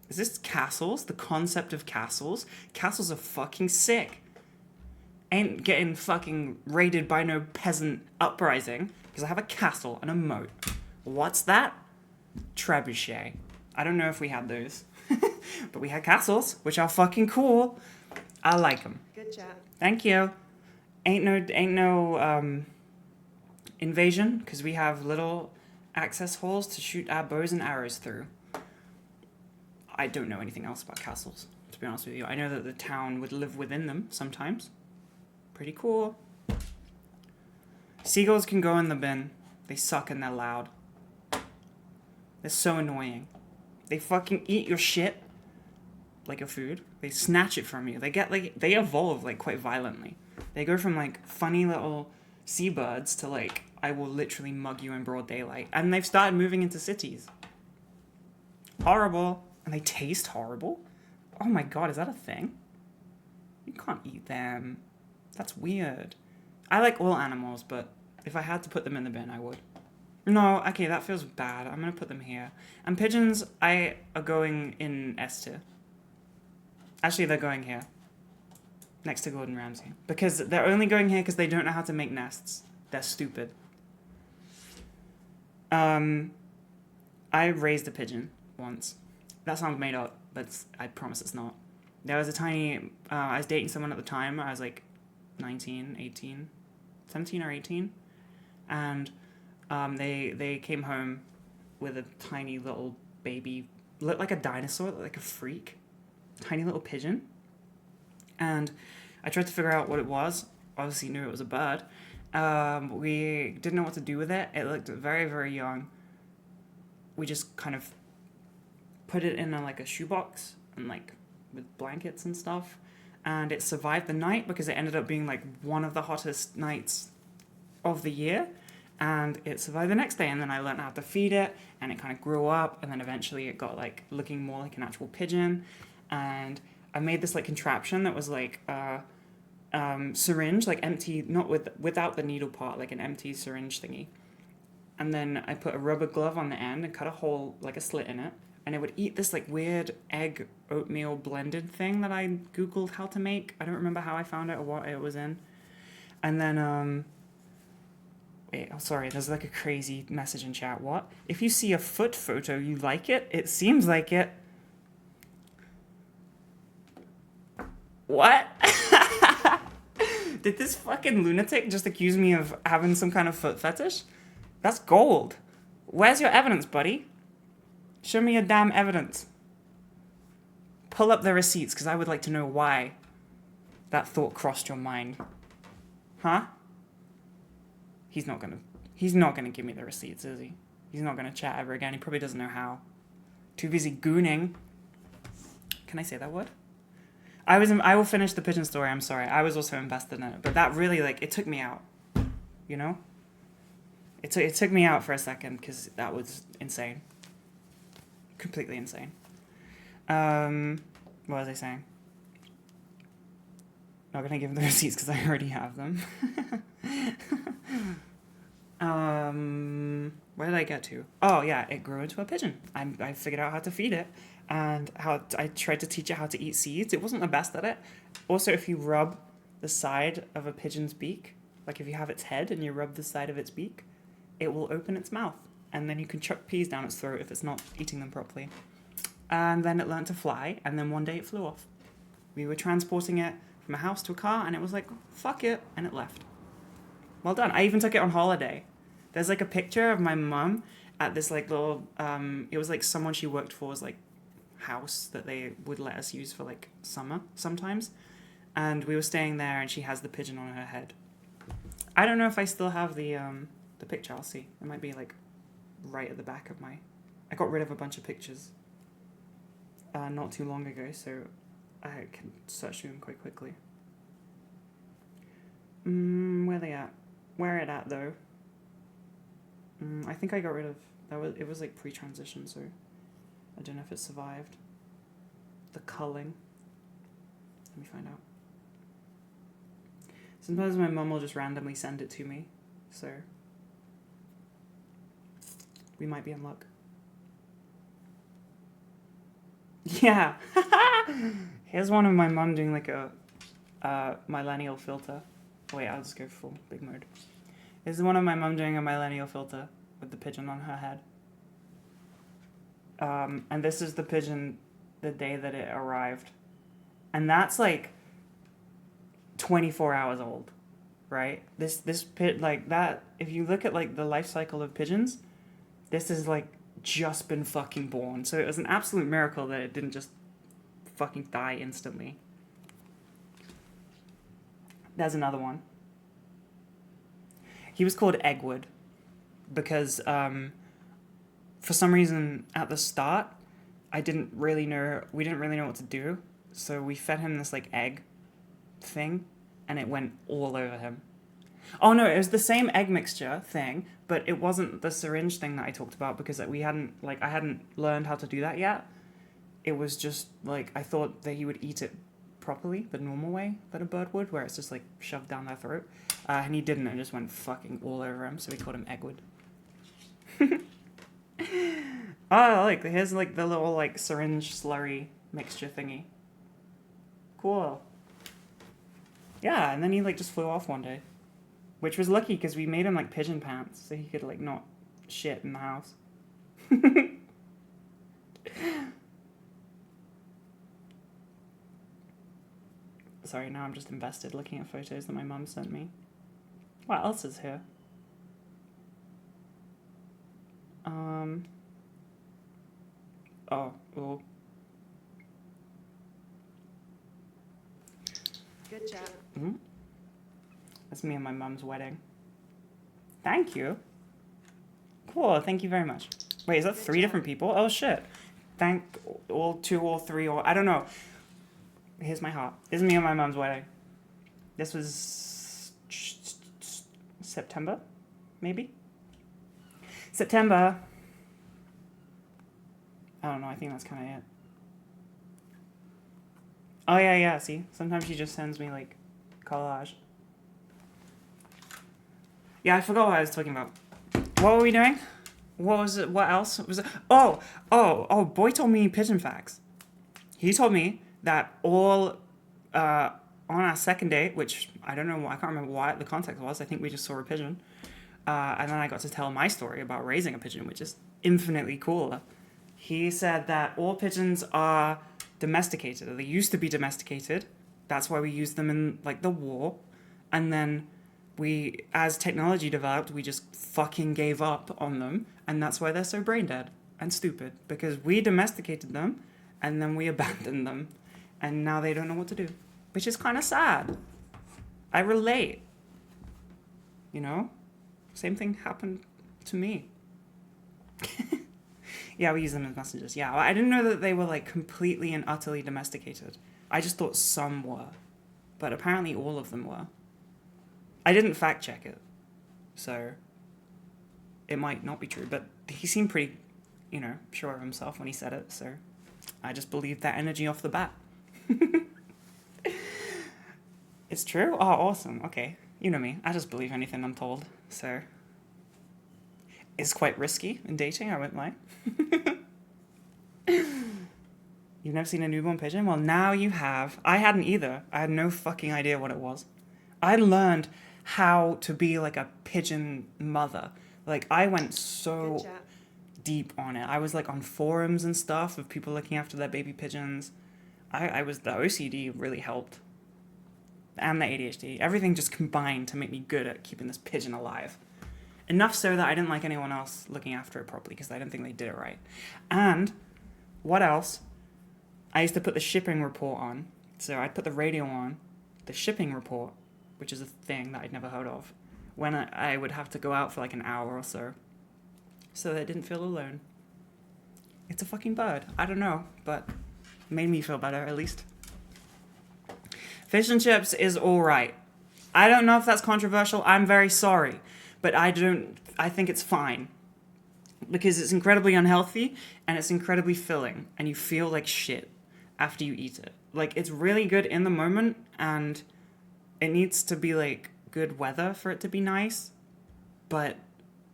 Is this castles? The concept of castles? Castles are fucking sick. Ain't getting fucking raided by no peasant uprising because I have a castle and a moat. What's that? Trebuchet. I don't know if we had those. But we had castles, which are fucking cool. I like them. Good job. Thank you. Ain't no invasion, because we have little access holes to shoot our bows and arrows through. I don't know anything else about castles, to be honest with you. I know that the town would live within them sometimes. Pretty cool. Seagulls can go in the bin. They suck and they're loud. They're so annoying. They fucking eat your shit like your food. They snatch it from you. They evolve like quite violently. They go from like funny little seabirds to like, I will literally mug you in broad daylight. And they've started moving into cities. Horrible. And they taste horrible. Oh my god, is that a thing? You can't eat them. That's weird. I like all animals, but If I had to put them in the bin, I would. No, okay, that feels bad. I'm gonna put them here. And pigeons, I are going in S tier. Actually, they're going here. Next to Gordon Ramsay. Because they're only going here because they don't know how to make nests. They're stupid. I raised a pigeon once. That sounds made up, but I promise it's not. There was a tiny... I was dating someone at the time. I was like 19, 18, 17 or 18. And they came home with a tiny little baby. Looked like a dinosaur, looked like a freak. Tiny little pigeon. And I tried to figure out what it was. Obviously knew it was a bird. We didn't know what to do with it. It looked very, very young. We just kind of put it in like a shoebox and like with blankets and stuff. And it survived the night because it ended up being like one of the hottest nights of the year. And it survived the next day. And then I learned how to feed it and it kind of grew up. And then eventually it got like looking more like an actual pigeon. And I made this like contraption that was like syringe, like empty, not without the needle part, like an empty syringe thingy. And then I put a rubber glove on the end and cut a hole, like a slit in it. And it would eat this like weird egg oatmeal blended thing that I Googled how to make. I don't remember how I found it or what it was in. And then, wait, oh, sorry, there's like a crazy message in chat. What? If you see a foot photo, you like it? It seems like it. What? Did this fucking lunatic just accuse me of having some kind of foot fetish? That's gold. Where's your evidence, buddy? Show me your damn evidence. Pull up the receipts, because I would like to know why that thought crossed your mind. Huh? He's not gonna give me the receipts, is he? He's not gonna chat ever again. He probably doesn't know how. Too busy gooning. Can I say that word? I will finish the pigeon story, I'm sorry. I was also invested in it. But that really, like, it took me out. You know? It took me out for a second, because that was insane. Completely insane. What was I saying? Not gonna give him the receipts, because I already have them. Where did I get to? Oh, yeah, it grew into a pigeon. I figured out how to feed it. And I tried to teach it how to eat seeds. It wasn't the best at it. Also, if you rub the side of a pigeon's beak, like if you have its head and you rub the side of its beak, it will open its mouth. And then you can chuck peas down its throat if it's not eating them properly. And then it learned to fly, and then one day it flew off. We were transporting it from a house to a car, and it was like, fuck it, and it left. Well done. I even took it on holiday. There's like a picture of my mum at this like little, it was like someone she worked for was like, house that they would let us use for like summer sometimes, and we were staying there and she has the pigeon on her head. I don't know if I still have the picture. I'll see. It might be like right at the back of my... I got rid of a bunch of pictures not too long ago, so I can search through them quite quickly. Where they at? Where it at though? I think I got rid of that. It was like pre-transition, so I don't know if it survived. The culling. Let me find out. Sometimes my mum will just randomly send it to me, so we might be in luck. Yeah. Here's one of my mum doing like a millennial filter. Wait, I'll just go full big mode. This is one of my mum doing a millennial filter with the pigeon on her head. And this is the pigeon the day that it arrived. And that's like 24 hours old, right? This like that, if you look at like the life cycle of pigeons, this is like just been fucking born. So it was an absolute miracle that it didn't just fucking die instantly. There's another one. He was called Eggwood because for some reason at the start we didn't really know what to do, so we fed him this like egg thing and it went all over him. Oh no, it was the same egg mixture thing, but it wasn't the syringe thing that I talked about because I hadn't learned how to do that yet. It was just like I thought that he would eat it properly, the normal way that a bird would, where it's just like shoved down their throat. And he didn't, and just went fucking all over him, so we called him Eggwood. Oh, like, here's like the little like syringe slurry mixture thingy. Cool. Yeah, and then he like just flew off one day. Which was lucky because we made him like pigeon pants so he could like not shit in the house. Sorry, now I'm just invested looking at photos that my mum sent me. What else is here? Oh. Good job. Mm-hmm. That's me and my mum's wedding. Thank you. Cool, thank you very much. Wait, is that 3 different people? Oh shit. Thank all 2 or 3 or I don't know. Here's my heart. This is me and my mum's wedding. This was September, maybe? September. I don't know, I think that's kind of it. Oh yeah, see? Sometimes she just sends me, like, collage. Yeah, I forgot what I was talking about. What were we doing? What was it? What else was it? Oh, boy told me pigeon facts. He told me that all, on our second date, which I don't know, I can't remember what the context was. I think we just saw a pigeon. And then I got to tell my story about raising a pigeon, which is infinitely cooler. He said that all pigeons are domesticated, or they used to be domesticated. That's why we used them in, like, the war. And then we, as technology developed, we just fucking gave up on them. And that's why they're so brain dead and stupid. Because we domesticated them, and then we abandoned them. And now they don't know what to do. Which is kind of sad. I relate. You know? Same thing happened to me. Yeah, we use them as messengers. Yeah, I didn't know that they were, like, completely and utterly domesticated. I just thought some were. But apparently all of them were. I didn't fact check it. So it might not be true. But he seemed pretty, sure of himself when he said it. So I just believed that energy off the bat. It's true? Oh, awesome. Okay. You know me. I just believe anything I'm told. So it's quite risky in dating, I won't lie. You've never seen a newborn pigeon? Well, now you have. I hadn't either. I had no fucking idea what it was. I learned how to be like a pigeon mother. Like, I went so deep on it. I was like on forums and stuff of people looking after their baby pigeons. The OCD really helped. And the ADHD. Everything just combined to make me good at keeping this pigeon alive. Enough so that I didn't like anyone else looking after it properly because I didn't think they did it right. And what else? I used to put the shipping report on. So I'd put the radio on, the shipping report, which is a thing that I'd never heard of, when I would have to go out for like an hour or so that I didn't feel alone. It's a fucking bird. I don't know, but it made me feel better at least. Fish and chips is alright. I don't know if that's controversial. I'm very sorry. But I think it's fine. Because it's incredibly unhealthy and it's incredibly filling. And you feel like shit after you eat it. Like, it's really good in the moment and it needs to be like good weather for it to be nice. But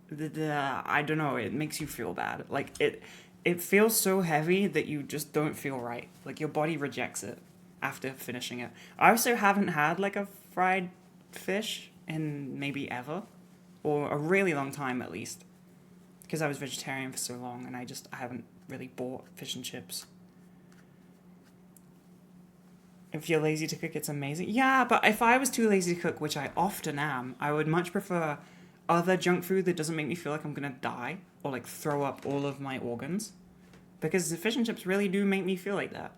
I don't know, it makes you feel bad. Like, it feels so heavy that you just don't feel right. Like, your body rejects it after finishing it. I also haven't had like a fried fish in maybe ever. Or a really long time, at least. Because I was vegetarian for so long, and I haven't really bought fish and chips. If you're lazy to cook, it's amazing. Yeah, but if I was too lazy to cook, which I often am, I would much prefer other junk food that doesn't make me feel like I'm gonna die, or like throw up all of my organs. Because the fish and chips really do make me feel like that.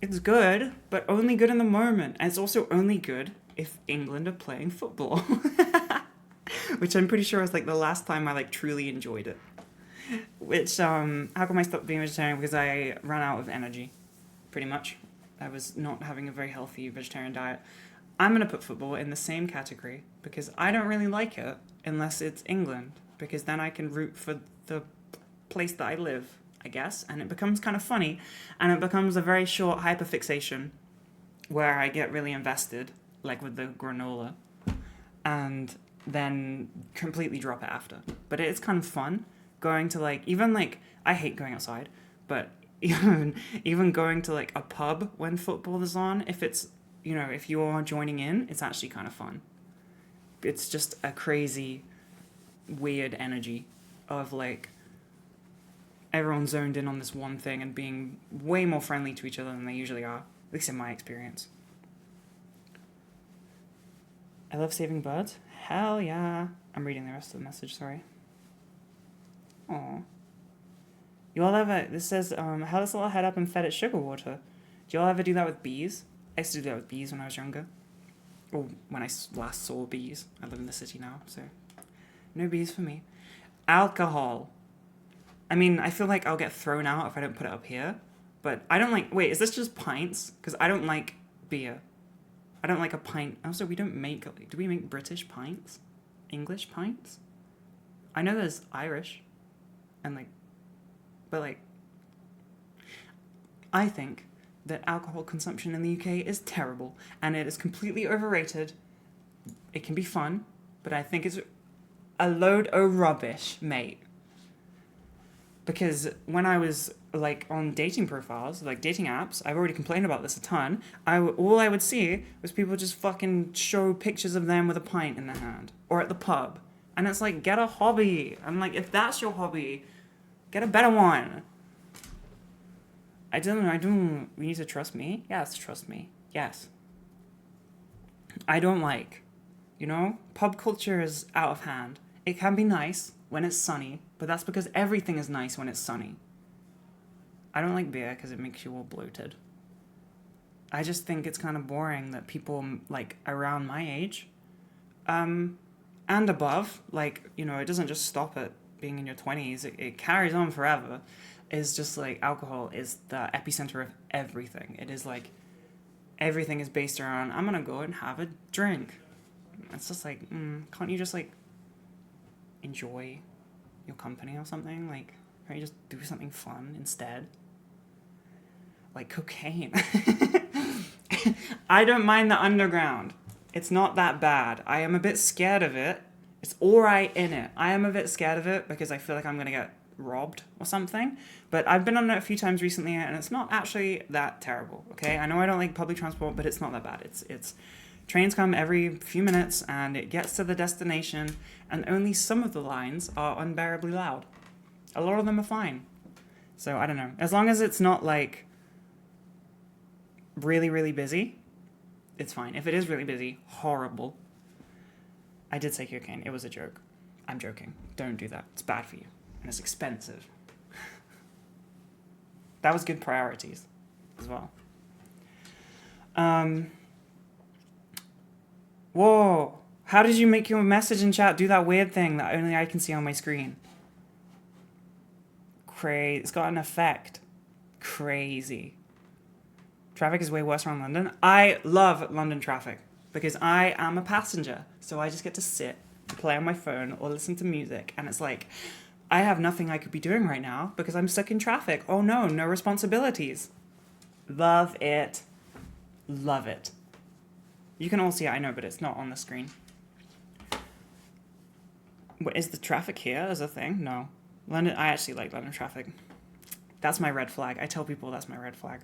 It's good, but only good in the moment. And it's also only good if England are playing football. Which I'm pretty sure was like the last time I like truly enjoyed it. Which, how come I stopped being vegetarian? Because I ran out of energy, pretty much. I was not having a very healthy vegetarian diet. I'm going to put football in the same category because I don't really like it unless it's England. Because then I can root for the place that I live. I guess, and it becomes kind of funny, and it becomes a very short hyperfixation where I get really invested, like with the granola, and then completely drop it after. But it's kind of fun going to like, even like, I hate going outside, but even going to like a pub when football is on, if it's, you know, if you're joining in, it's actually kind of fun. It's just a crazy, weird energy of like everyone zoned in on this one thing and being way more friendly to each other than they usually are, at least in my experience. I love saving birds. Hell yeah. I'm reading the rest of the message, sorry. Aww. You all ever, this says, held this little head up and fed it sugar water. Do you all ever do that with bees? I used to do that with bees when I was younger. Or when I last saw bees. I live in the city now, so no bees for me. Alcohol. I mean, I feel like I'll get thrown out if I don't put it up here. But I don't like, wait, is this just pints? Because I don't like beer. I don't like a pint. Also, we don't make, do we make British pints? English pints? I know there's Irish. And like, but like, I think that alcohol consumption in the UK is terrible. And it is completely overrated. It can be fun. But I think it's a load of rubbish, mate. Because when I was like on dating profiles, like dating apps, I've already complained about this a ton. All I would see was people just fucking show pictures of them with a pint in their hand or at the pub, and it's like, get a hobby. I'm like, if that's your hobby, get a better one. I don't. We need to trust me. Yes, trust me. Yes. I don't like, you know, pub culture is out of hand. It can be nice when it's sunny, but that's because everything is nice when it's sunny. I don't like beer because it makes you all bloated. I just think it's kind of boring that people, like, around my age, and above, like, you know, it doesn't just stop at being in your 20s, it carries on forever, is just, like, alcohol is the epicenter of everything. It is, like, everything is based around, I'm gonna go and have a drink. It's just like, can't you just, like, enjoy your company or something? Like, can't you just do something fun instead? Like cocaine. I don't mind the underground. It's not that bad. I am a bit scared of it. It's alright in it. I am a bit scared of it because I feel like I'm going to get robbed or something. But I've been on it a few times recently and it's not actually that terrible, okay? I know I don't like public transport, but it's not that bad. It's trains come every few minutes and it gets to the destination and only some of the lines are unbearably loud. A lot of them are fine. So I don't know. As long as it's not like really, really busy, it's fine. If it is really busy, horrible. I did say cocaine. It was a joke. I'm joking. Don't do that. It's bad for you. And it's expensive. That was good priorities as well. Whoa. How did you make your message in chat do that weird thing that only I can see on my screen? Crazy. It's got an effect. Crazy. Traffic is way worse around London. I love London traffic because I am a passenger. So I just get to sit and play on my phone or listen to music. And it's like, I have nothing I could be doing right now because I'm stuck in traffic. Oh no, no responsibilities. Love it. Love it. You can all see it, I know, but it's not on the screen. What, is the traffic here as a thing? No. London, I actually like London traffic. That's my red flag. I tell people that's my red flag.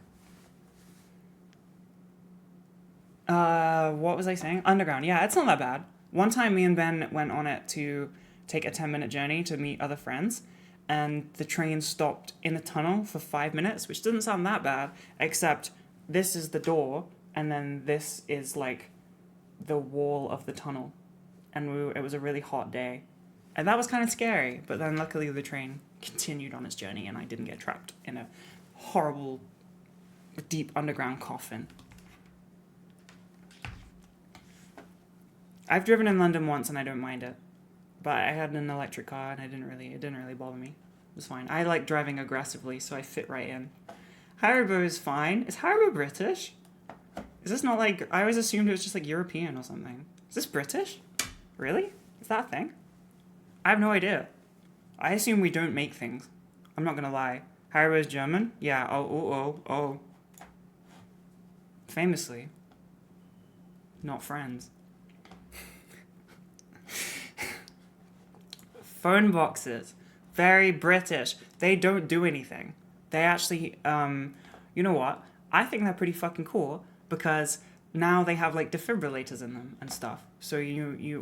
What was I saying? Underground. Yeah, it's not that bad. One time me and Ben went on it to take a 10-minute journey to meet other friends, and the train stopped in a tunnel for 5 minutes, which doesn't sound that bad, except this is the door, and then this is like the wall of the tunnel. And it was a really hot day. And that was kind of scary, but then luckily the train continued on its journey and I didn't get trapped in a horrible, deep underground coffin. I've driven in London once and I don't mind it. But I had an electric car and it didn't really bother me. It was fine. I like driving aggressively, so I fit right in. Haribo is fine. Is Haribo British? Is this not like, I always assumed it was just like European or something. Is this British? Really? Is that a thing? I have no idea. I assume we don't make things. I'm not gonna lie. Haribo's German? Yeah, oh. Famously. Not friends. Phone boxes. Very British. They don't do anything. They actually, you know what? I think they're pretty fucking cool because now they have like defibrillators in them and stuff. So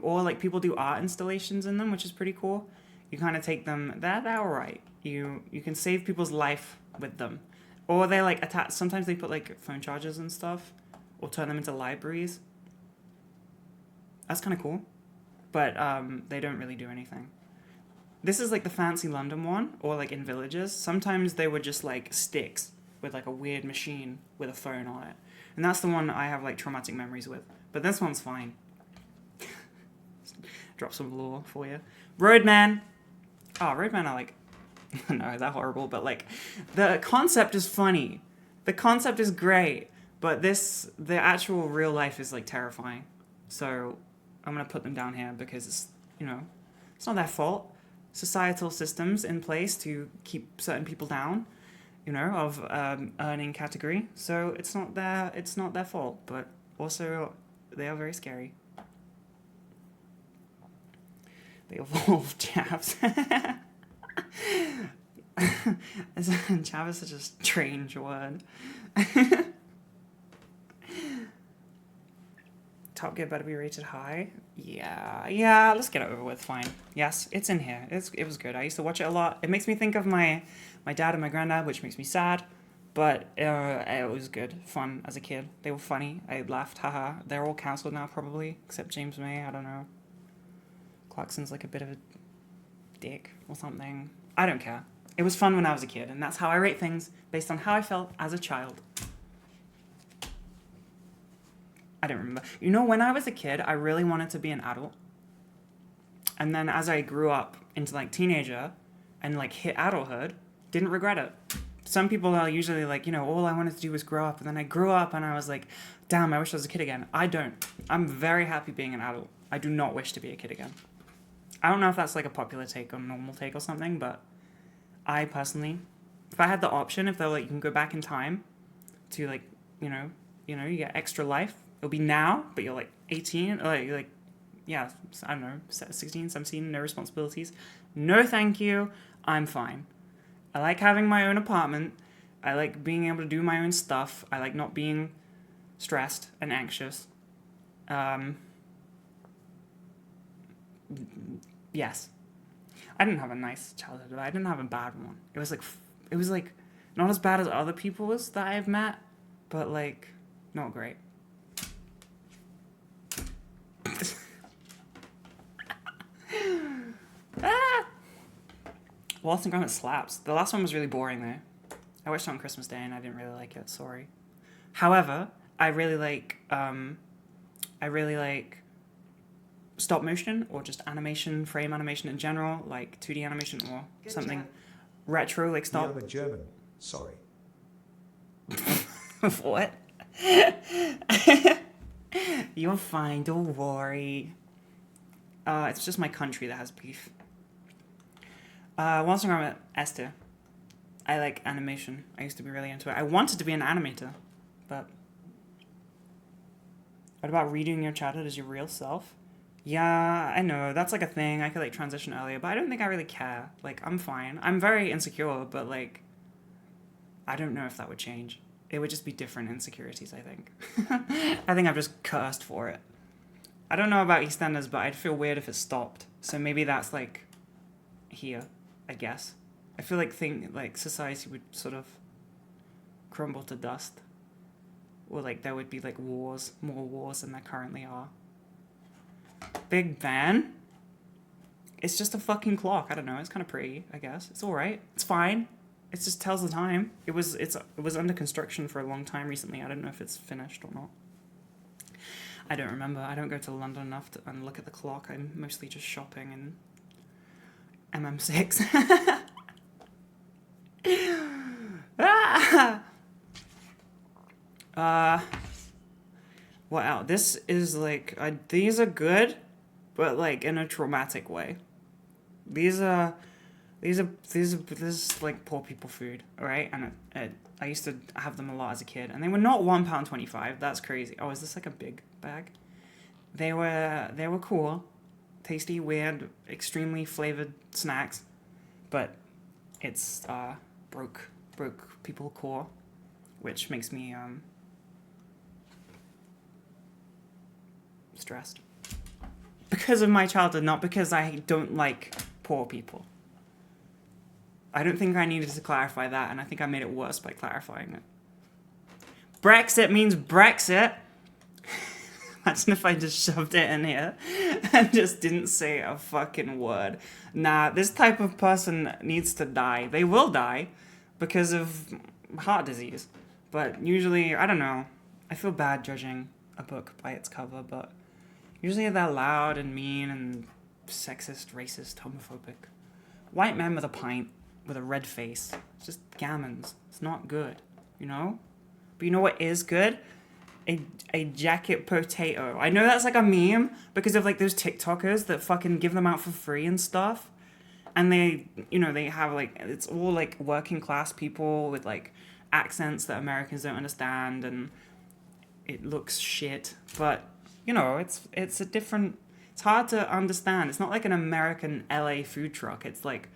or like people do art installations in them, which is pretty cool. You kind of take them, they're alright. You can save people's life with them. Or they like attach, sometimes they put like phone chargers and stuff, or turn them into libraries. That's kind of cool. But they don't really do anything. This is like the fancy London one, or like in villages. Sometimes they were just like sticks with like a weird machine with a phone on it. And that's the one I have like traumatic memories with. But this one's fine. Drop some lore for you. Roadman. Oh, Roadman I like. No, they're horrible, but like the concept is funny. The concept is great, but the actual real life is like terrifying. So I'm gonna put them down here because it's, it's not their fault. Societal systems in place to keep certain people down, of earning category. So it's not their fault, but also they are very scary. They evolved jabs. Jab is such a strange word. Top Gear better be rated high. Yeah, let's get it over with. Fine. Yes, it's in here. It was good. I used to watch it a lot. It makes me think of my dad and my granddad, which makes me sad. But it was good, fun as a kid. They were funny. I laughed. Haha. They're all cancelled now, probably, except James May. I don't know. Clarkson's like a bit of a dick or something. I don't care. It was fun when I was a kid, and that's how I rate things based on how I felt as a child. I don't remember. When I was a kid, I really wanted to be an adult. And then as I grew up into like teenager and like hit adulthood, didn't regret it. Some people are usually like, all I wanted to do was grow up. And then I grew up and I was like, damn, I wish I was a kid again. I don't. I'm very happy being an adult. I do not wish to be a kid again. I don't know if that's like a popular take or normal take or something, but I personally, if I had the option, if they're like, you can go back in time to like, you get extra life. It'll be now, but you're like 18, I don't know, 16, 17, no responsibilities. No thank you, I'm fine. I like having my own apartment. I like being able to do my own stuff. I like not being stressed and anxious. Yes. I didn't have a nice childhood, but I didn't have a bad one. It was like not as bad as other people's that I've met, but like not great. Wallace and Gromit slaps. The last one was really boring though. I watched it on Christmas Day and I didn't really like it. Sorry. However, I really like stop motion or just animation, frame animation in general, like 2D animation or Good something job. retro, like stop. Yeah, I'm a German. Sorry. What? You're fine. Don't worry. It's just my country that has beef. Once I'm at Esther, I like animation. I used to be really into it. I wanted to be an animator, but what about redoing your childhood as your real self? Yeah, I know. That's like a thing. I could like transition earlier, but I don't think I really care. Like, I'm fine. I'm very insecure, but like, I don't know if that would change. It would just be different insecurities, I think. I think I'm just cursed for it. I don't know about EastEnders, but I'd feel weird if it stopped. So maybe that's like here, I guess. I feel like society would sort of crumble to dust. Or like there would be like wars, more wars than there currently are. Big Ben? It's just a fucking clock. I don't know. It's kind of pretty, I guess. It's all right. It's fine. It just tells the time. It was under construction for a long time recently. I don't know if it's finished or not. I don't remember. I don't go to London enough to and look at the clock. I'm mostly just shopping in MM6. What else? This is like these are good, but like in a traumatic way. These are This is like poor people food, all right? And I used to have them a lot as a kid, and they were not £1.25. That's crazy. Oh, is this like a big bag? They were cool, tasty, weird, extremely flavored snacks, but it's broke people core, which makes me stressed because of my childhood, not because I don't like poor people. I don't think I needed to clarify that, and I think I made it worse by clarifying it. Brexit means Brexit. Imagine if I just shoved it in here and just didn't say a fucking word. Nah, this type of person needs to die. They will die because of heart disease. But usually, I don't know. I feel bad judging a book by its cover, but usually they're loud and mean and sexist, racist, homophobic. White men with a pint with a red face. It's just gammons. It's not good, you know? But you know what is good? A jacket potato. I know that's like a meme because of like those TikTokers that fucking give them out for free and stuff. And they, you know, they have like, it's all like working class people with like accents that Americans don't understand, and it looks shit. But, you know, it's a different, it's hard to understand. It's not like an American LA food truck. It's like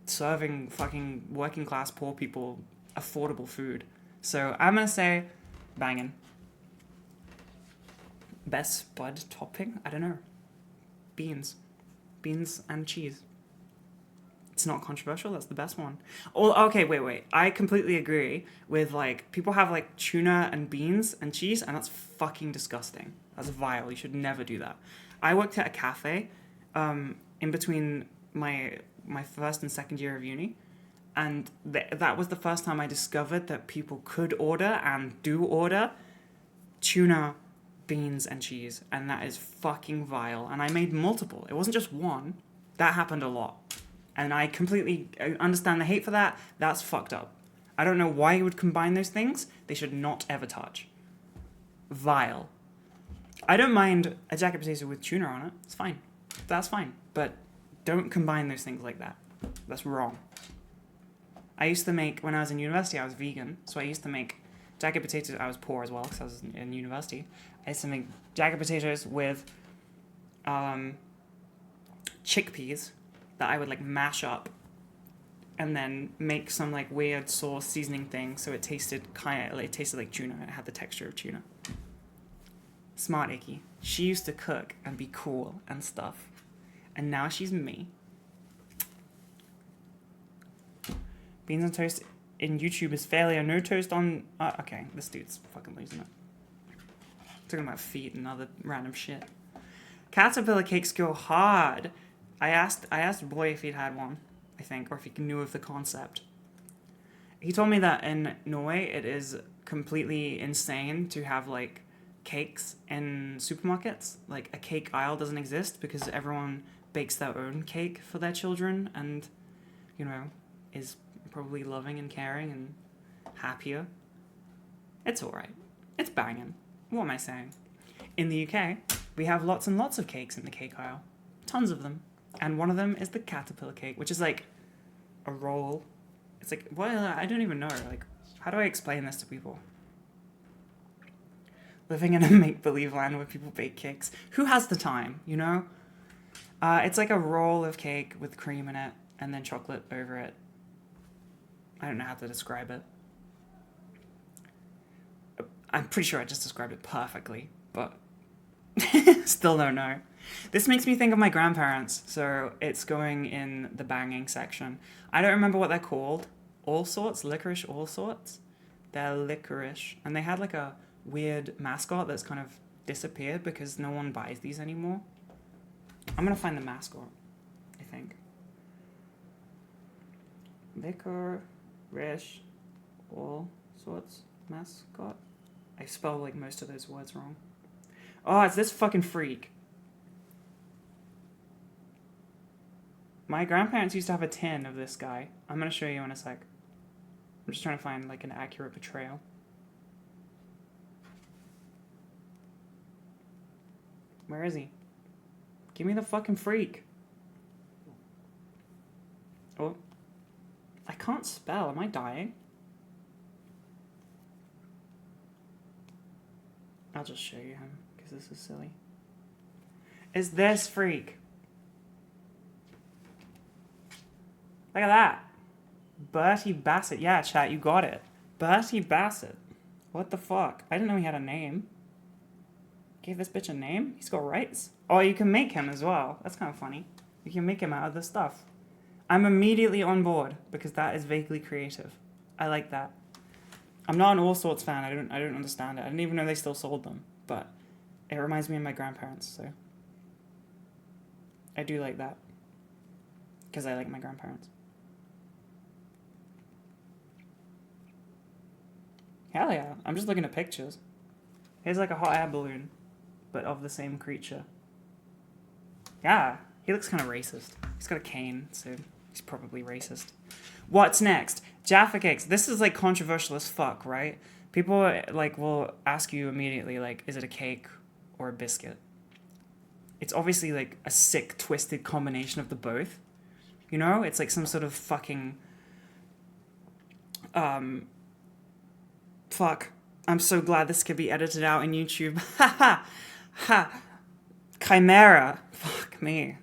serving fucking working class poor people affordable food. So I'm gonna say banging. Best bud topping? I don't know. Beans and cheese. It's not controversial. That's the best one. Oh, okay, wait. I completely agree with like people have like tuna and beans and cheese, and that's fucking disgusting. That's vile. You should never do that. I worked at a cafe, in between my first and second year of uni, and that was the first time I discovered that people could order and do order tuna, beans, and cheese, and that is fucking vile. And I made multiple. It wasn't just one. That happened a lot. And I completely understand the hate for that. That's fucked up. I don't know why you would combine those things. They should not ever touch. Vile. I don't mind a jacket potato with tuna on it. It's fine. That's fine. But don't combine those things like that. That's wrong. I used to make, when I was in university, I was vegan. So I used to make jacket potatoes. I was poor as well because I was in university. I used to make jacket potatoes with chickpeas that I would like mash up and then make some like weird sauce seasoning thing so it tasted like tuna. It had the texture of tuna. Smart Icky. She used to cook and be cool and stuff. And now she's me. Beans on toast in YouTube is failure. No toast on... okay, this dude's fucking losing it. Talking about feet and other random shit. Caterpillar cakes go hard. I asked Boy if he'd had one, I think, or if he knew of the concept. He told me that in Norway it is completely insane to have like cakes in supermarkets. Like a cake aisle doesn't exist because everyone bakes their own cake for their children and, you know, is probably loving and caring and happier. It's alright. It's banging. What am I saying? In the UK, we have lots and lots of cakes in the cake aisle. Tons of them. And one of them is the caterpillar cake, which is like a roll. It's like, well, I don't even know. Like, how do I explain this to people? Living in a make-believe land where people bake cakes. Who has the time, you know? It's like a roll of cake with cream in it and then chocolate over it. I don't know how to describe it. I'm pretty sure I just described it perfectly, but still don't know. This makes me think of my grandparents, so it's going in the banging section. I don't remember what they're called. All sorts? Licorice all sorts? They're licorice. And they had like a weird mascot that's kind of disappeared because no one buys these anymore. I'm gonna find the mascot, I think. Licorice all sorts mascot. I spelled like most of those words wrong. Oh, it's this fucking freak. My grandparents used to have a tin of this guy. I'm gonna show you in a sec. I'm just trying to find like an accurate portrayal. Where is he? Give me the fucking freak. Oh, I can't spell. Am I dying? I'll just show you him, because this is silly. Is this freak? Look at that. Bertie Bassett. Yeah, chat, you got it. Bertie Bassett. What the fuck? I didn't know he had a name. Gave this bitch a name? He's got rights. Oh, you can make him as well. That's kind of funny. You can make him out of this stuff. I'm immediately on board because that is vaguely creative. I like that. I'm not an All Sorts fan. I don't understand it. I didn't even know they still sold them, but it reminds me of my grandparents, so I do like that because I like my grandparents. Hell yeah. I'm just looking at pictures. Here's like a hot air balloon, but of the same creature. Yeah, he looks kind of racist. He's got a cane, so he's probably racist. What's next? Jaffa cakes. This is like controversial as fuck, right? People like will ask you immediately, like, is it a cake or a biscuit? It's obviously like a sick, twisted combination of the both. You know? It's like some sort of fucking... Fuck. I'm so glad this could be edited out in YouTube. Ha ha! Ha! Chimera. Fuck me.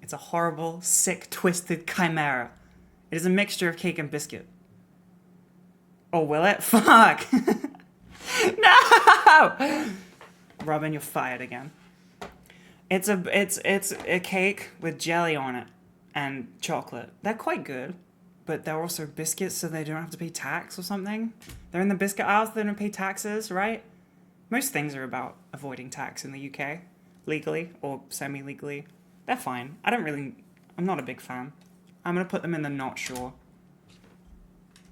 It's a horrible, sick, twisted chimera. It is a mixture of cake and biscuit. Oh, will it? Fuck! No! Robin, you're fired again. It's a cake with jelly on it and chocolate. They're quite good, but they're also biscuits, so they don't have to pay tax or something. They're in the biscuit aisle, so they don't pay taxes, right? Most things are about avoiding tax in the UK, legally or semi-legally. They're fine. I'm not a big fan. I'm gonna put them in the not sure.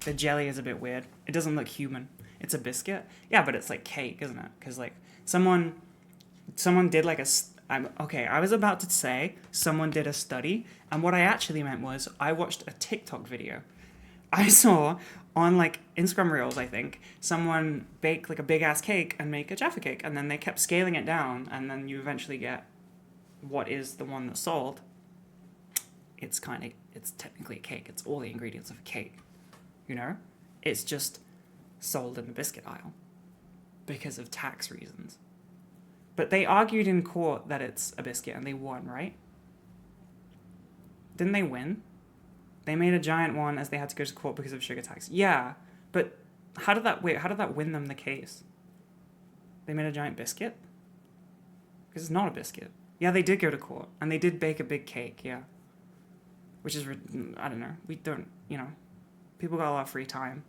The jelly is a bit weird. It doesn't look human. It's a biscuit. Yeah, but it's like cake, isn't it? Because like someone did like I was about to say someone did a study, and what I actually meant was I watched a TikTok video. I saw on like Instagram Reels, I think, someone bake like a big ass cake and make a Jaffa cake, and then they kept scaling it down, and then you eventually get what is the one that's sold. It's technically a cake. It's all the ingredients of a cake, you know? It's just sold in the biscuit aisle because of tax reasons. But they argued in court that it's a biscuit, and they won, right? Didn't they win? They made a giant one as they had to go to court because of sugar tax. Yeah, but how did that win them the case? They made a giant biscuit? Because it's not a biscuit. Yeah, they did go to court, and they did bake a big cake, yeah. Which is, I don't know, we don't, people got a lot of free time.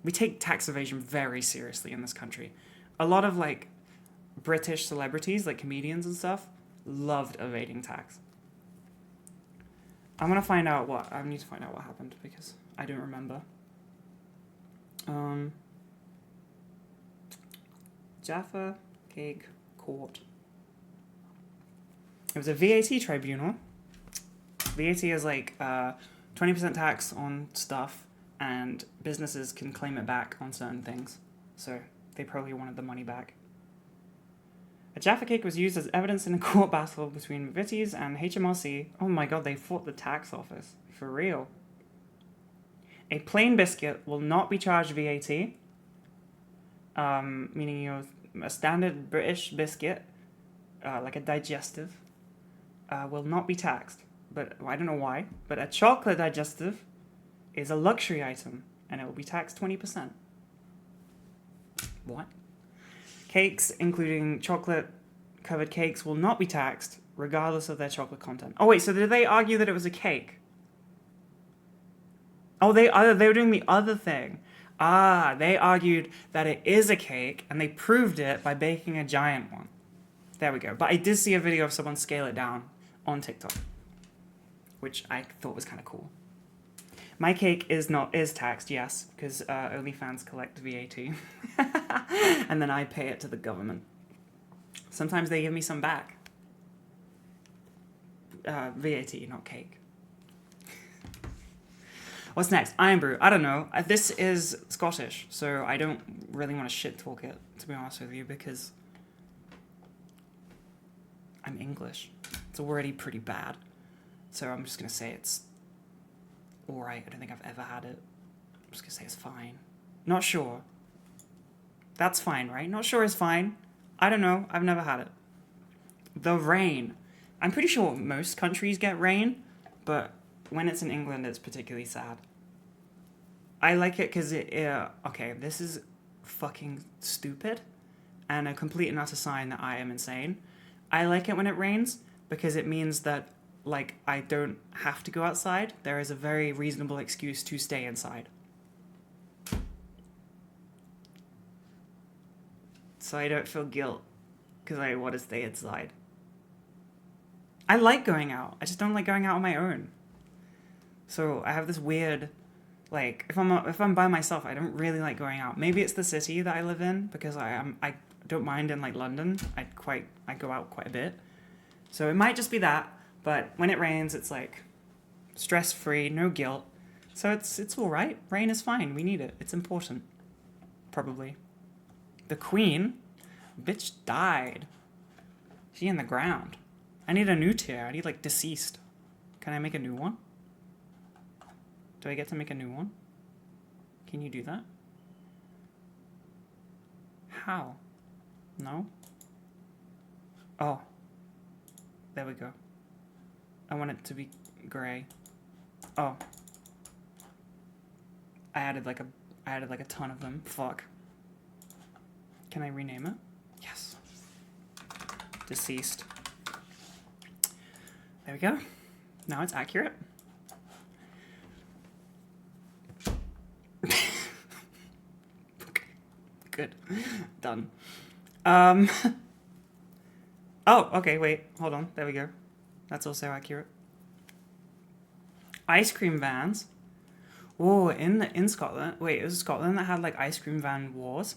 We take tax evasion very seriously in this country. A lot of, like, British celebrities, like comedians and stuff, loved evading tax. I need to find out what happened, because I don't remember. Jaffa Cake Court. It was a VAT tribunal. VAT is like 20% tax on stuff, and businesses can claim it back on certain things. So they probably wanted the money back. A Jaffa cake was used as evidence in a court battle between Vities and HMRC. Oh my god, they fought the tax office. For real. A plain biscuit will not be charged VAT, meaning a standard British biscuit, like a digestive, will not be taxed. But I don't know why. But a chocolate digestive is a luxury item, and it will be taxed 20%. What? Cakes, including chocolate-covered cakes, will not be taxed, regardless of their chocolate content. Oh, wait, so did they argue that it was a cake? Oh, they were doing the other thing. Ah, they argued that it is a cake, and they proved it by baking a giant one. There we go. But I did see a video of someone scale it down on TikTok, which I thought was kind of cool. My cake is taxed, yes, because OnlyFans collect VAT, and then I pay it to the government. Sometimes they give me some back. VAT, not cake. What's next? Iron Brew. I don't know. This is Scottish, so I don't really want to shit talk it, to be honest with you, because I'm English. It's already pretty bad. So I'm just gonna say it's alright. I don't think I've ever had it. I'm just gonna say it's fine. Not sure. That's fine, right? Not sure is fine. I don't know. I've never had it. The rain. I'm pretty sure most countries get rain, but when it's in England, it's particularly sad. I like it because okay, this is fucking stupid and a complete and utter sign that I am insane. I like it when it rains because it means that, like, I don't have to go outside. There is a very reasonable excuse to stay inside. So I don't feel guilt because I want to stay inside. I like going out. I just don't like going out on my own. So I have this weird, like, if I'm by myself, I don't really like going out. Maybe it's the city that I live in because I don't mind in, like, London. I go out quite a bit. So it might just be that, but when it rains, it's like stress-free, no guilt. So it's all right. Rain is fine. We need it. It's important. Probably. The Queen, bitch died. She in the ground. I need a new tier. I need, like, deceased. Can I make a new one? Do I get to make a new one? Can you do that? How? No? Oh. There we go. I want it to be gray. Oh. I added like a ton of them. Fuck. Can I rename it? Yes. Deceased. There we go. Now it's accurate. Okay. Good. Done. Oh, okay, wait. Hold on. There we go. That's also accurate. Ice cream vans. Oh, in Scotland. Wait, it was Scotland that had, like, ice cream van wars?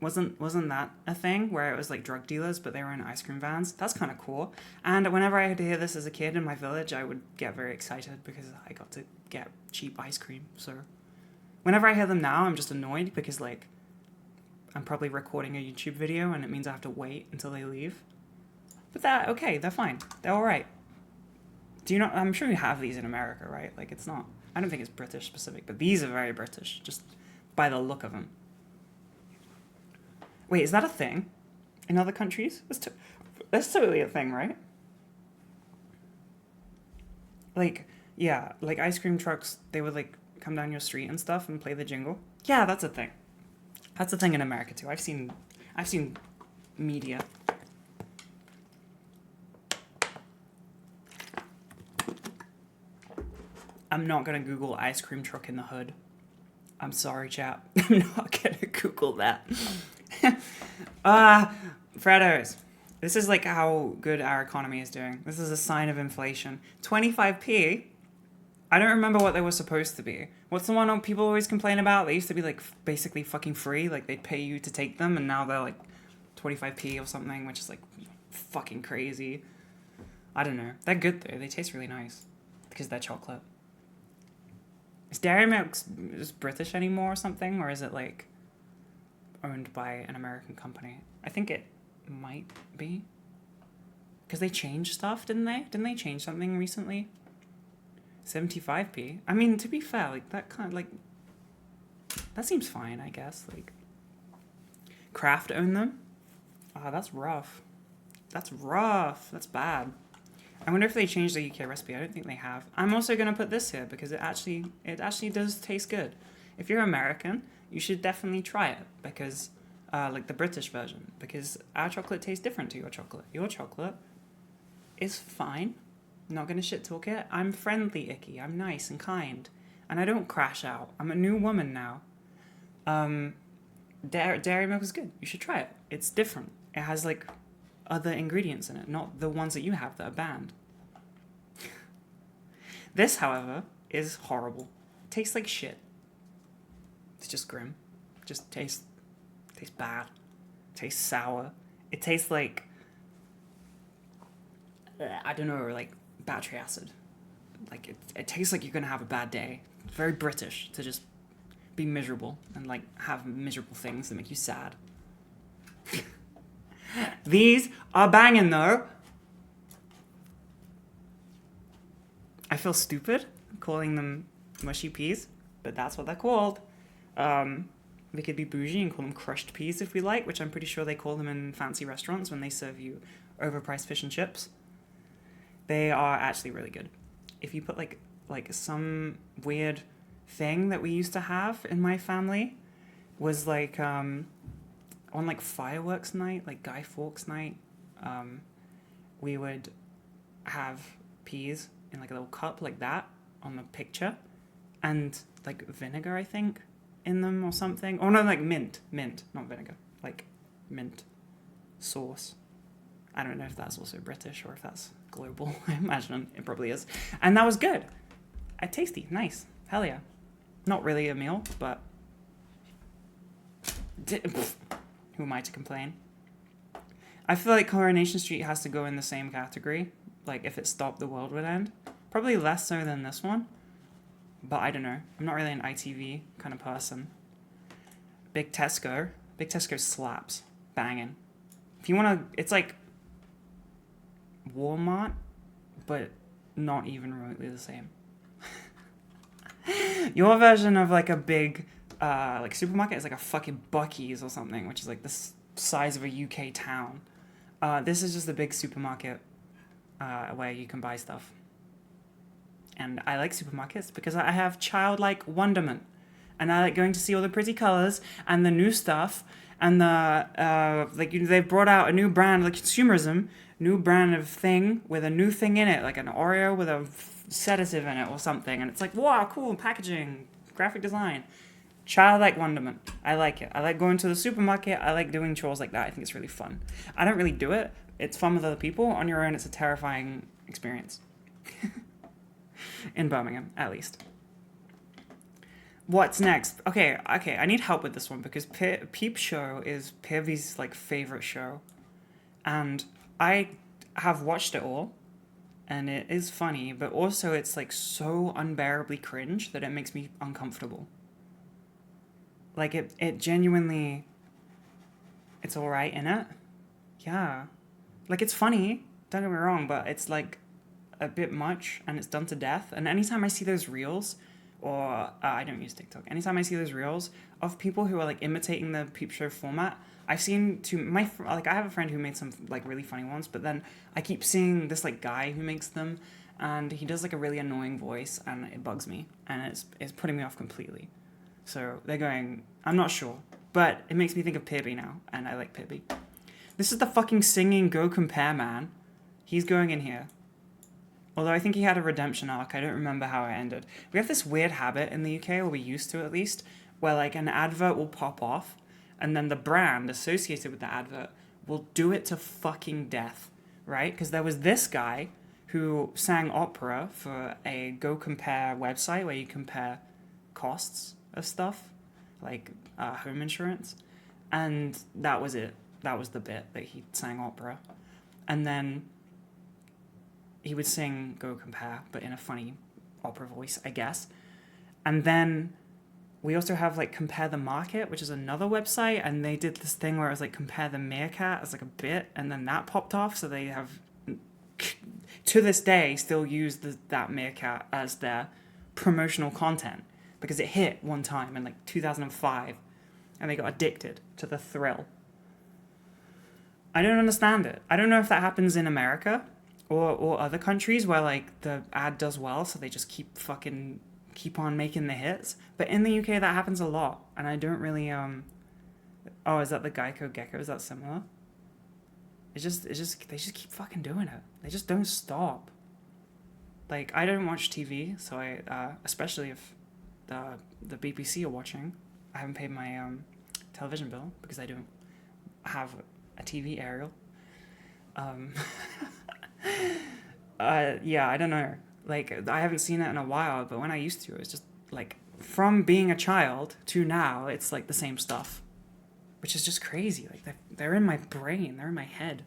Wasn't that a thing where it was like drug dealers, but they were in ice cream vans? That's kind of cool. And whenever I had to hear this as a kid in my village, I would get very excited because I got to get cheap ice cream. So whenever I hear them now, I'm just annoyed because, like, I'm probably recording a YouTube video and it means I have to wait until they leave. But okay, they're fine. They're all right. Do you know? I'm sure you have these in America, right? Like, it's not. I don't think it's British specific, but these are very British, just by the look of them. Wait, is that a thing in other countries? That's totally a thing, right? Like, yeah, like ice cream trucks, they would, like, come down your street and stuff and play the jingle. Yeah, that's a thing. That's a thing in America too. I've seen media. I'm not gonna Google ice cream truck in the hood. I'm sorry, chap. I'm not gonna Google that. Freddos. This is, like, how good our economy is doing. This is a sign of inflation. 25p. I don't remember what they were supposed to be. What's the one people always complain about? They used to be, like, basically fucking free. Like, they'd pay you to take them, and now they're, like, 25p or something, which is, like, fucking crazy. I don't know. They're good, though. They taste really nice because they're chocolate. Is Dairy Milk just British anymore or something? Or is it, like, owned by an American company? I think it might be. Because they changed stuff, didn't they? Didn't they change something recently? 75p. I mean, to be fair, like, that kind of, like, that seems fine, I guess. Like, Kraft own them? Ah, that's rough. That's rough. That's bad. I wonder if they changed the UK recipe. I don't think they have. I'm also going to put this here because it actually does taste good. If you're American, you should definitely try it because, like, the British version, because our chocolate tastes different to your chocolate. Your chocolate is fine. I'm not going to shit talk it. I'm friendly, Icky. I'm nice and kind. And I don't crash out. I'm a new woman now. Dairy Milk is good. You should try it. It's different. It has, like, other ingredients in it, not the ones that you have that are banned. This, however, is horrible. It tastes like shit. It's just grim. Just tastes bad. It tastes sour. It tastes like, I don't know, like battery acid. Like, it tastes like you're gonna have a bad day. It's very British to just be miserable and, like, have miserable things that make you sad. These are banging, though. I feel stupid calling them mushy peas, but that's what they're called. We could be bougie and call them crushed peas if we like, which I'm pretty sure they call them in fancy restaurants when they serve you overpriced fish and chips. They are actually really good. If you put like some weird thing that we used to have in my family was like on like fireworks night, like Guy Fawkes night, we would have peas in like a little cup like that on the picture, and like vinegar, I think, in them or something. Oh no, like mint, not vinegar, like mint sauce. I don't know if that's also British or if that's global. I imagine it probably is. And that was good. Tasty, nice, hell yeah. Not really a meal, but who am I to complain? I feel like Coronation Street has to go in the same category. Like if it stopped, the world would end. Probably less so than this one. But I don't know. I'm not really an ITV kind of person. Big Tesco slaps. Banging. If you want to, it's like Walmart, but not even remotely the same. Your version of like a big like supermarket is like a fucking Buc-ee's or something, which is like the size of a UK town. This is just a big supermarket where you can buy stuff. And I like supermarkets because I have childlike wonderment. And I like going to see all the pretty colors and the new stuff. And they've brought out a new brand, like consumerism, new brand of thing with a new thing in it, like an Oreo with a sedative in it or something. And it's like, wow, cool, packaging, graphic design. Childlike wonderment. I like it. I like going to the supermarket. I like doing chores like that. I think it's really fun. I don't really do it. It's fun with other people. On your own, it's a terrifying experience. In Birmingham, at least. What's next? Okay, I need help with this one because Peep Show is Pivvy's like favorite show. And I have watched it all, and it is funny, but also it's like so unbearably cringe that it makes me uncomfortable. Like it genuinely, it's all right in it. Yeah. Like it's funny, don't get me wrong, but it's like a bit much and it's done to death. And anytime I see those reels, or I don't use TikTok, anytime I see those reels of people who are like imitating the Peep Show format, I've seen I have a friend who made some like really funny ones, but then I keep seeing this like guy who makes them, and he does like a really annoying voice, and it bugs me, and it's putting me off completely. So they're going, I'm not sure, but it makes me think of Pibby now, and I like Pibby. This is the fucking singing Go Compare man. He's going in here. Although I think he had a redemption arc. I don't remember how it ended. We have this weird habit in the UK, or we used to at least, where like an advert will pop off, and then the brand associated with the advert will do it to fucking death, right? Because there was this guy who sang opera for a Go Compare website where you compare costs of stuff, like home insurance, and that was it. That was the bit that he sang opera, and then he would sing Go Compare, but in a funny opera voice, I guess. And then we also have like Compare the Market, which is another website, and they did this thing where it was like Compare the Meerkat as like a bit, and then that popped off, so they have to this day still use that meerkat as their promotional content because it hit one time in like 2005 and they got addicted to the thrill. I don't understand it. I don't know if that happens in America or other countries where like the ad does well, so they just keep on making the hits. But in the UK that happens a lot, and I don't really oh, is that the Geico Gecko? Is that similar? They just keep fucking doing it. They just don't stop. Like, I don't watch TV, so I especially if the BBC are watching. I haven't paid my television bill because I don't have a TV aerial. Yeah, I don't know. Like, I haven't seen it in a while, but when I used to, it was just like from being a child to now, it's like the same stuff, which is just crazy. Like they're in my brain, they're in my head.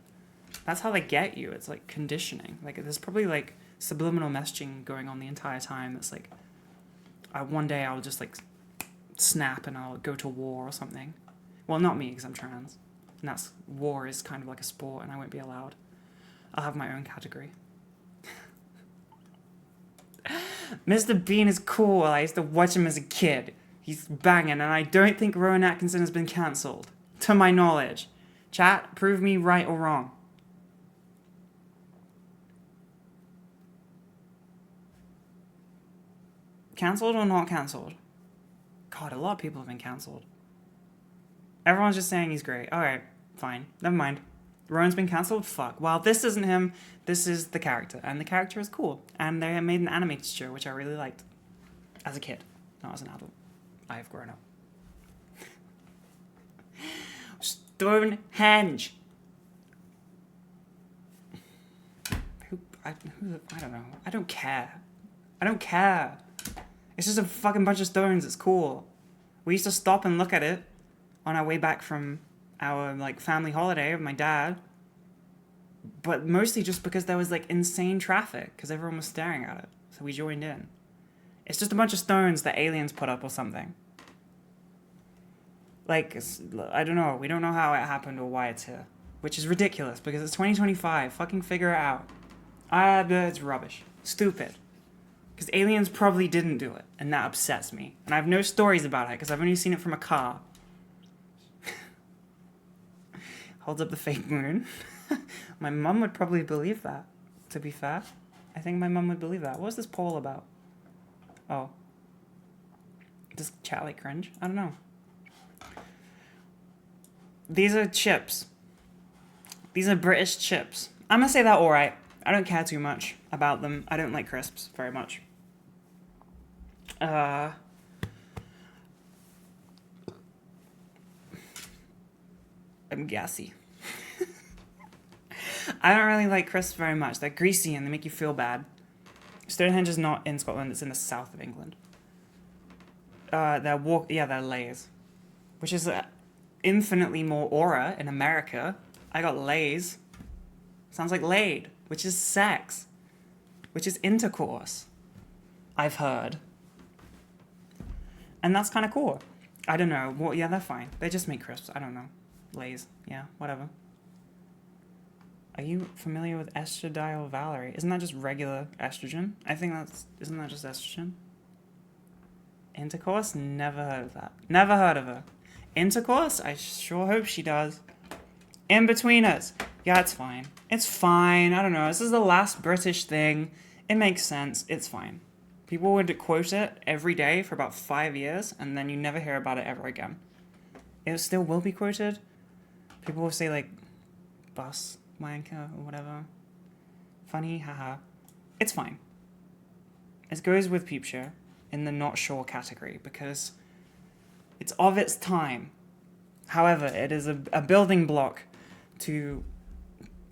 That's how they get you. It's like conditioning. Like there's probably like subliminal messaging going on the entire time. That's like, one day I'll just like snap and I'll go to war or something. Well, not me because I'm trans, and that's war is kind of like a sport, and I won't be allowed. I'll have my own category. Mr. Bean is cool. I used to watch him as a kid. He's banging, and I don't think Rowan Atkinson has been cancelled, to my knowledge. Chat, prove me right or wrong. Cancelled or not cancelled? God, a lot of people have been cancelled. Everyone's just saying he's great. Alright, fine. Never mind. Rowan's been cancelled? Fuck. Well, this isn't him. This is the character. And the character is cool. And they made an animated show, which I really liked. As a kid. Not as an adult. I have grown up. Stonehenge. I don't know. I don't care. I don't care. It's just a fucking bunch of stones. It's cool. We used to stop and look at it on our way back from our like family holiday with my dad. But mostly just because there was like insane traffic because everyone was staring at it. So we joined in. It's just a bunch of stones that aliens put up or something. Like, I don't know. We don't know how it happened or why it's here. Which is ridiculous because it's 2025. Fucking figure it out. It's rubbish. Stupid. Because aliens probably didn't do it. And that upsets me. And I have no stories about it because I've only seen it from a car. Holds up the fake moon. My mum would probably believe that, to be fair. I think my mum would believe that. What was this poll about? Oh. Does chat like cringe? I don't know. These are chips. These are British chips. I'm gonna say that alright. I don't care too much about them. I don't like crisps very much. I'm gassy. I don't really like crisps very much. They're greasy and they make you feel bad. Stonehenge is not in Scotland. It's in the south of England. They're Lays. Which is infinitely more aura in America. I got Lays. Sounds like laid, which is sex. Which is intercourse. I've heard. And that's kind of cool. I don't know. Well, yeah, they're fine. They just make crisps. I don't know. Lays. Yeah, whatever. Are you familiar with estradiol Valerie? Isn't that just regular estrogen? Isn't that just estrogen? Intercourse? Never heard of that. Never heard of her. Intercourse? I sure hope she does. In between us. Yeah, it's fine. It's fine. I don't know. This is the last British thing. It makes sense. It's fine. People would quote it every day for about 5 years, and then you never hear about it ever again. It still will be quoted. People will say, like, bus wanker or whatever. Funny, haha. It's fine. It goes with Peep Show in the not sure category because it's of its time. However, it is a building block to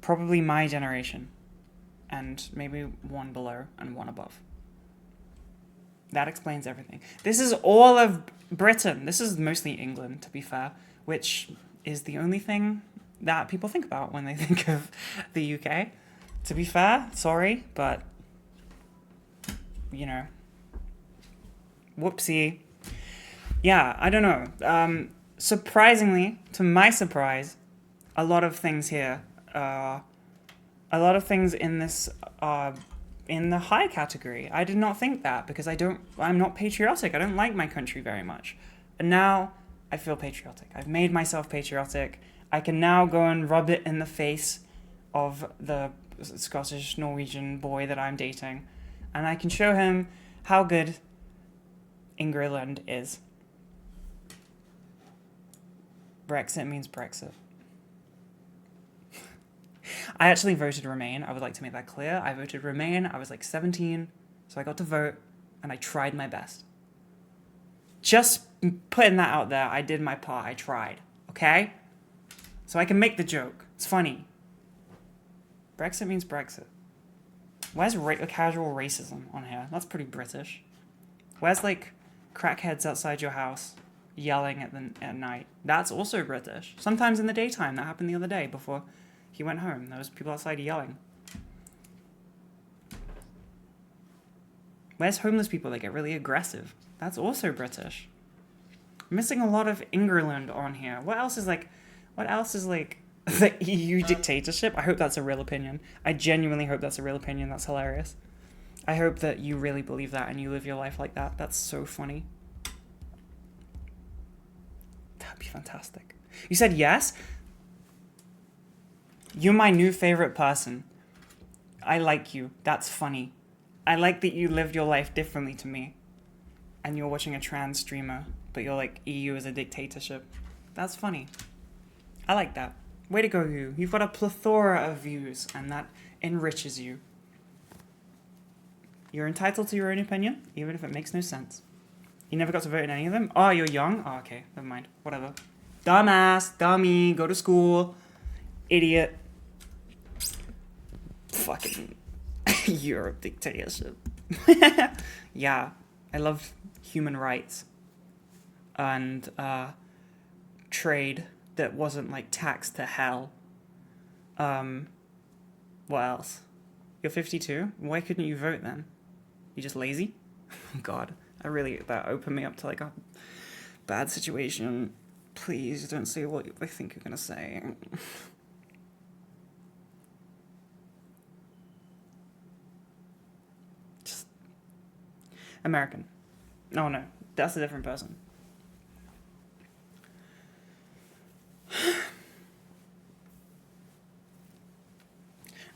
probably my generation and maybe one below and one above. That explains everything. This is all of Britain. This is mostly England, to be fair, which is the only thing that people think about when they think of the UK. To be fair, sorry, but, you know, whoopsie. Yeah, I don't know. Surprisingly, to my surprise, a lot of things here, a lot of things in this are in the high category. I did not think that because I'm not patriotic. I don't like my country very much. And now I feel patriotic. I've made myself patriotic. I can now go and rub it in the face of the Scottish Norwegian boy that I'm dating. And I can show him how good England is. Brexit means Brexit. I actually voted Remain. I would like to make that clear. I voted Remain. I was like 17, so I got to vote, and I tried my best. Just putting that out there, I did my part. I tried, okay? So I can make the joke. It's funny. Brexit means Brexit. Where's casual racism on here? That's pretty British. Where's, like, crackheads outside your house yelling at night? That's also British. Sometimes in the daytime. That happened the other day before he went home. There was people outside yelling. Where's homeless people that get really aggressive? That's also British. I'm missing a lot of England on here. What else is like the EU dictatorship? I hope that's a real opinion. I genuinely hope that's a real opinion. That's hilarious. I hope that you really believe that and you live your life like that. That's so funny. That'd be fantastic. You said yes? You're my new favorite person. I like you. That's funny. I like that you lived your life differently to me. And you're watching a trans streamer, but you're like, EU is a dictatorship. That's funny. I like that. Way to go, you. You've got a plethora of views, and that enriches you. You're entitled to your own opinion, even if it makes no sense. You never got to vote in any of them? Oh, you're young? Oh, okay. Never mind. Whatever. Dumbass. Dummy. Go to school. Idiot. Fucking Europe dictatorship. Yeah. I love human rights. And trade that wasn't like taxed to hell. What else? You're 52? Why couldn't you vote then? You just lazy? God, that opened me up to like a bad situation. Please don't say what I think you're gonna say. Just American. No, that's a different person.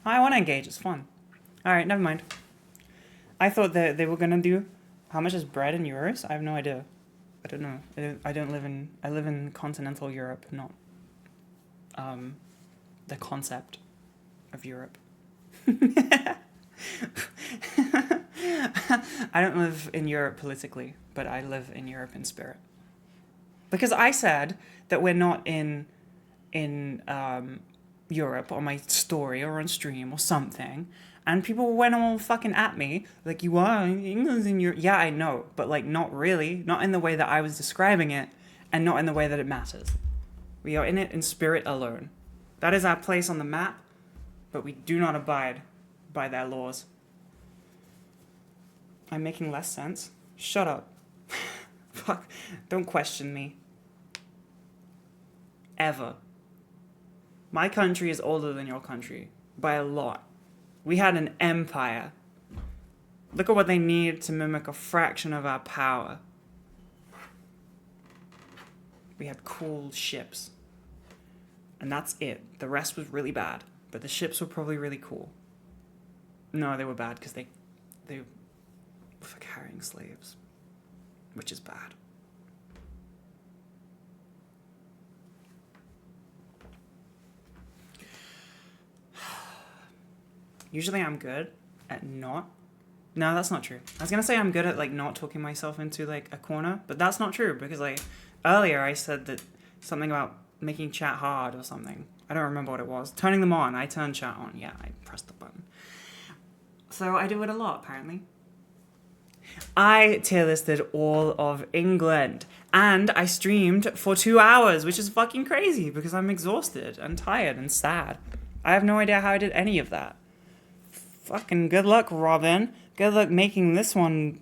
I want to engage. It's fun. All right, never mind. I thought that they were gonna do. How much is bread in euros? I have no idea. I don't know. I live in continental Europe, not the concept of Europe. I don't live in Europe politically, but I live in Europe in spirit. Because I said that we're not in Europe on my story or on stream or something, and people went all fucking at me like, you are England's in Europe. Yeah, I know, but like not really, not in the way that I was describing it, and not in the way that it matters. We are in it in spirit alone. That is our place on the map, but we do not abide by their laws. I'm making less sense. Shut up. Fuck. Don't question me. Ever. My country is older than your country. By a lot. We had an empire. Look at what they needed to mimic a fraction of our power. We had cool ships. And that's it. The rest was really bad. But the ships were probably really cool. No, they were bad because they were for carrying slaves. Which is bad. Usually I'm good at not. No, that's not true. I was going to say I'm good at like not talking myself into like a corner, but that's not true because like earlier I said that something about making chat hard or something. I don't remember what it was. Turning them on. I turned chat on. Yeah, I pressed the button. So I do it a lot apparently. I tier listed all of England and I streamed for 2 hours, which is fucking crazy because I'm exhausted and tired and sad. I have no idea how I did any of that. Fucking good luck, Robin. Good luck making this one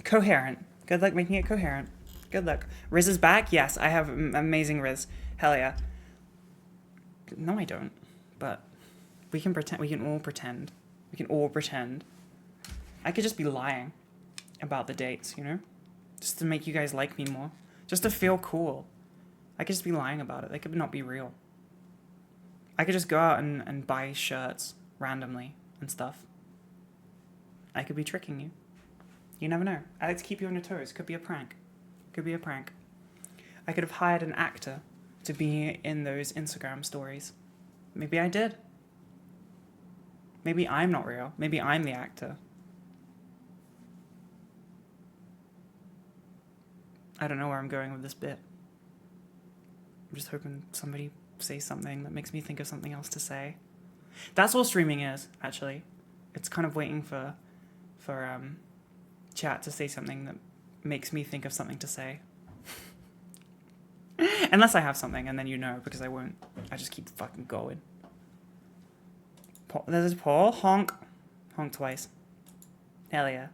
coherent. Good luck making it coherent. Good luck. Riz is back? Yes, I have amazing Riz. Hell yeah. No, I don't. But we can pretend. We can all pretend. We can all pretend. I could just be lying about the dates, you know? Just to make you guys like me more. Just to feel cool. I could just be lying about it. They could not be real. I could just go out and buy shirts randomly and stuff. I could be tricking you. You never know. I like to keep you on your toes. Could be a prank. Could be a prank. I could have hired an actor to be in those Instagram stories. Maybe I did. Maybe I'm not real. Maybe I'm the actor. I don't know where I'm going with this bit. I'm just hoping somebody says something that makes me think of something else to say. That's all streaming is, actually. It's kind of waiting for chat to say something that makes me think of something to say. Unless I have something, and then you know, because I won't. I just keep fucking going. There's Paul. Honk. Honk twice. Hell yeah.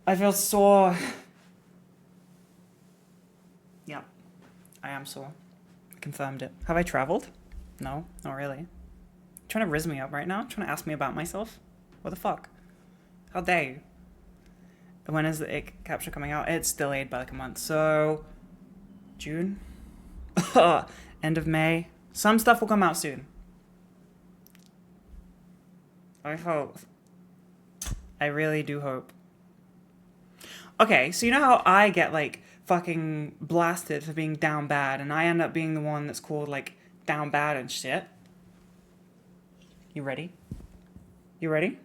I feel sore. I'm sore. I confirmed it. Have I traveled? No, not really. You trying to rizz me up right now? Trying to ask me about myself? What the fuck? How dare you? When is the ick capture coming out? It's delayed by like a month. So, June? End of May. Some stuff will come out soon. I hope. I really do hope. Okay, so you know how I get like fucking blasted for being down bad and I end up being the one that's called like down bad and shit? You ready? You ready?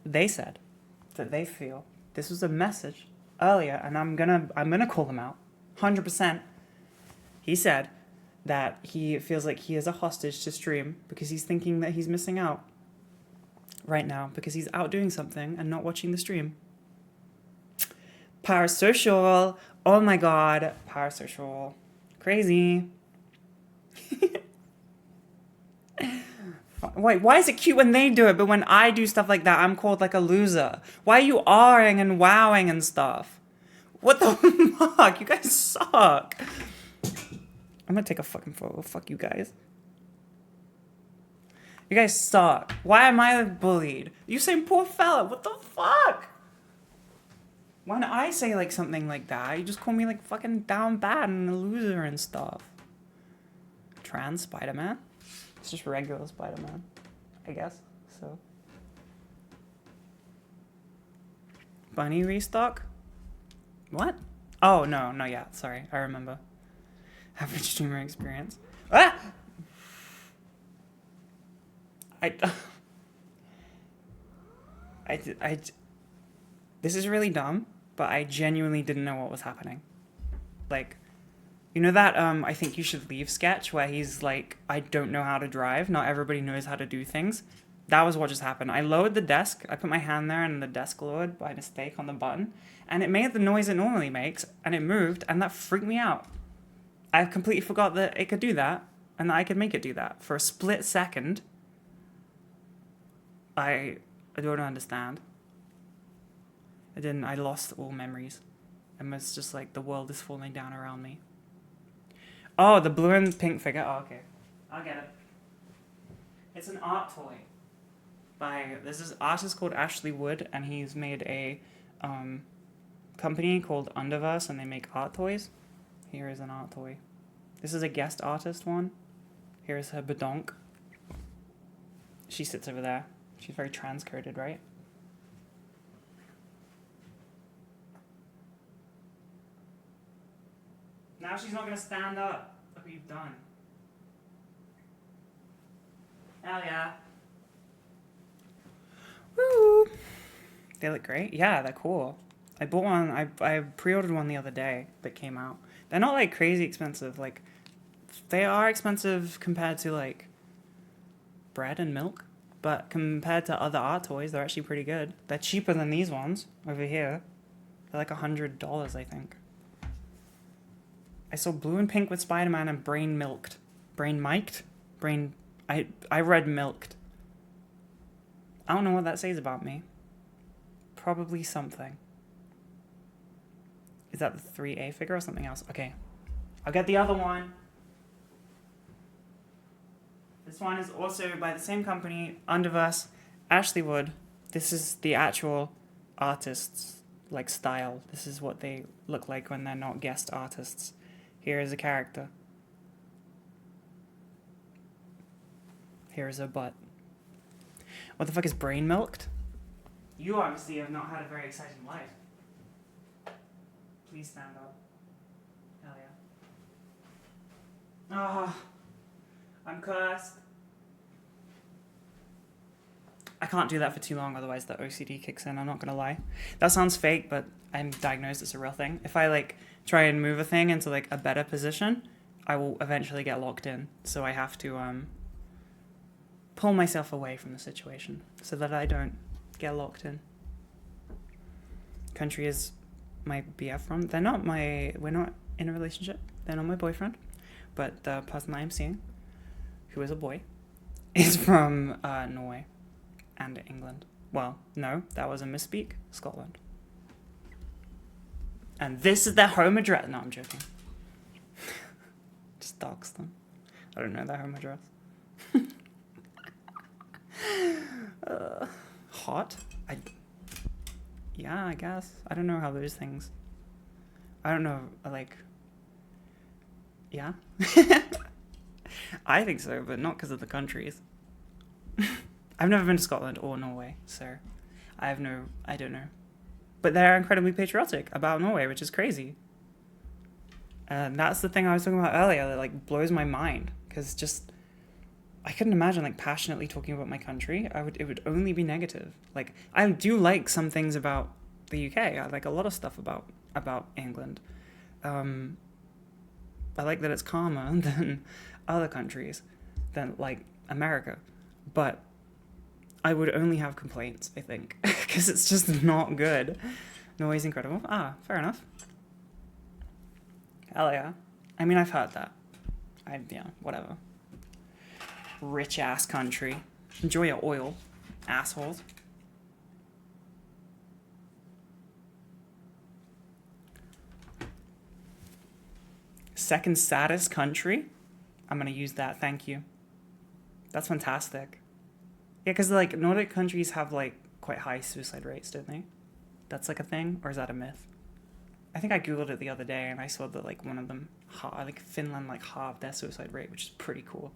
They said that they feel this was a message earlier, and I'm gonna call them out 100%. He said that he feels like he is a hostage to stream because he's thinking that he's missing out right now because he's out doing something and not watching the stream. Parasocial. Oh my god, parasocial. Crazy. Wait, why is it cute when they do it, but when I do stuff like that, I'm called like a loser? Why are you R-ing and wowing and stuff? What the fuck? You guys suck. I'm gonna take a fucking photo. Fuck you guys. You guys suck. Why am I bullied? You say poor fella. What the fuck? When I say like something like that, you just call me like fucking down bad and a loser and stuff. Trans Spider-Man? It's just regular Spider-Man, I guess, so. Bunny restock? What? Oh, no, yeah, sorry, I remember. Average streamer experience. Ah! This is really dumb, but I genuinely didn't know what was happening. Like, you know that I think you should leave sketch where he's like, I don't know how to drive. Not everybody knows how to do things. That was what just happened. I lowered the desk. I put my hand there and the desk lowered by mistake on the button. And it made the noise it normally makes. And it moved. And that freaked me out. I completely forgot that it could do that. And that I could make it do that. For a split second. I don't understand. I lost all memories. And it's just like the world is falling down around me. Oh, the blue and pink figure. Oh, okay. I'll get it. It's an art toy. There's this artist called Ashley Wood, and he's made a company called Underverse, and they make art toys. Here is an art toy. This is a guest artist one. Here is her badonk. She sits over there. She's very transcoded, right? Now she's not gonna stand up. Look what you've done. Hell yeah. Woo! They look great. Yeah, they're cool. I bought one. I pre-ordered one the other day that came out. They're not like crazy expensive. Like, they are expensive compared to like bread and milk, but compared to other art toys, they're actually pretty good. They're cheaper than these ones over here. They're like $100, I think. I saw blue and pink with Spider-Man and brain milked. Brain mic'd? I read milked. I don't know what that says about me. Probably something. Is that the 3A figure or something else? Okay. I'll get the other one. This one is also by the same company, Underverse, Ashley Wood. This is the actual artist's like style. This is what they look like when they're not guest artists. Here is a character. Here is a butt. What the fuck is brain milked? You obviously have not had a very exciting life. Please stand up. Hell yeah. Oh, I'm cursed. I can't do that for too long, otherwise the OCD kicks in, I'm not gonna lie. That sounds fake, but I'm diagnosed, it's a real thing. If I like try and move a thing into like a better position, I will eventually get locked in. So I have to pull myself away from the situation so that I don't get locked in. Country is my BF from. We're not in a relationship. They're not my boyfriend. But the person I am seeing, who is a boy, is from Norway and England. Well, no, that was a misspeak. Scotland. And this is their home address. No, I'm joking. Just dox them. I don't know their home address. Hot? Yeah, I guess. I don't know how those things... I don't know, like... Yeah? I think so, but not because of the countries. I've never been to Scotland or Norway, so I don't know. But they're incredibly patriotic about Norway, which is crazy. And that's the thing I was talking about earlier that like blows my mind, because just I couldn't imagine like passionately talking about my country. It would only be negative. Like I do like some things about the UK. I like a lot of stuff about England. I like that it's calmer than other countries, than like America. But I would only have complaints, I think, because it's just not good. Norway's incredible. Ah, fair enough. Hell yeah. I mean, I've heard that. Whatever. Rich ass country. Enjoy your oil, assholes. Second saddest country? I'm gonna use that, thank you. That's fantastic. Yeah, because like Nordic countries have like quite high suicide rates, don't they? That's like a thing, or is that a myth? I think I googled it the other day and I saw that like one of them, like Finland, like halved their suicide rate, which is pretty cool.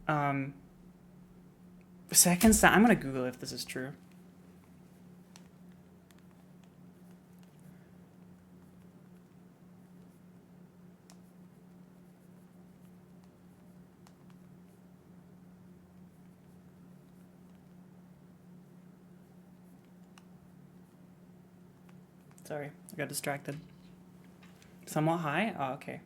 I'm gonna Google if this is true. Sorry, I got distracted. Somewhat high? Oh, okay.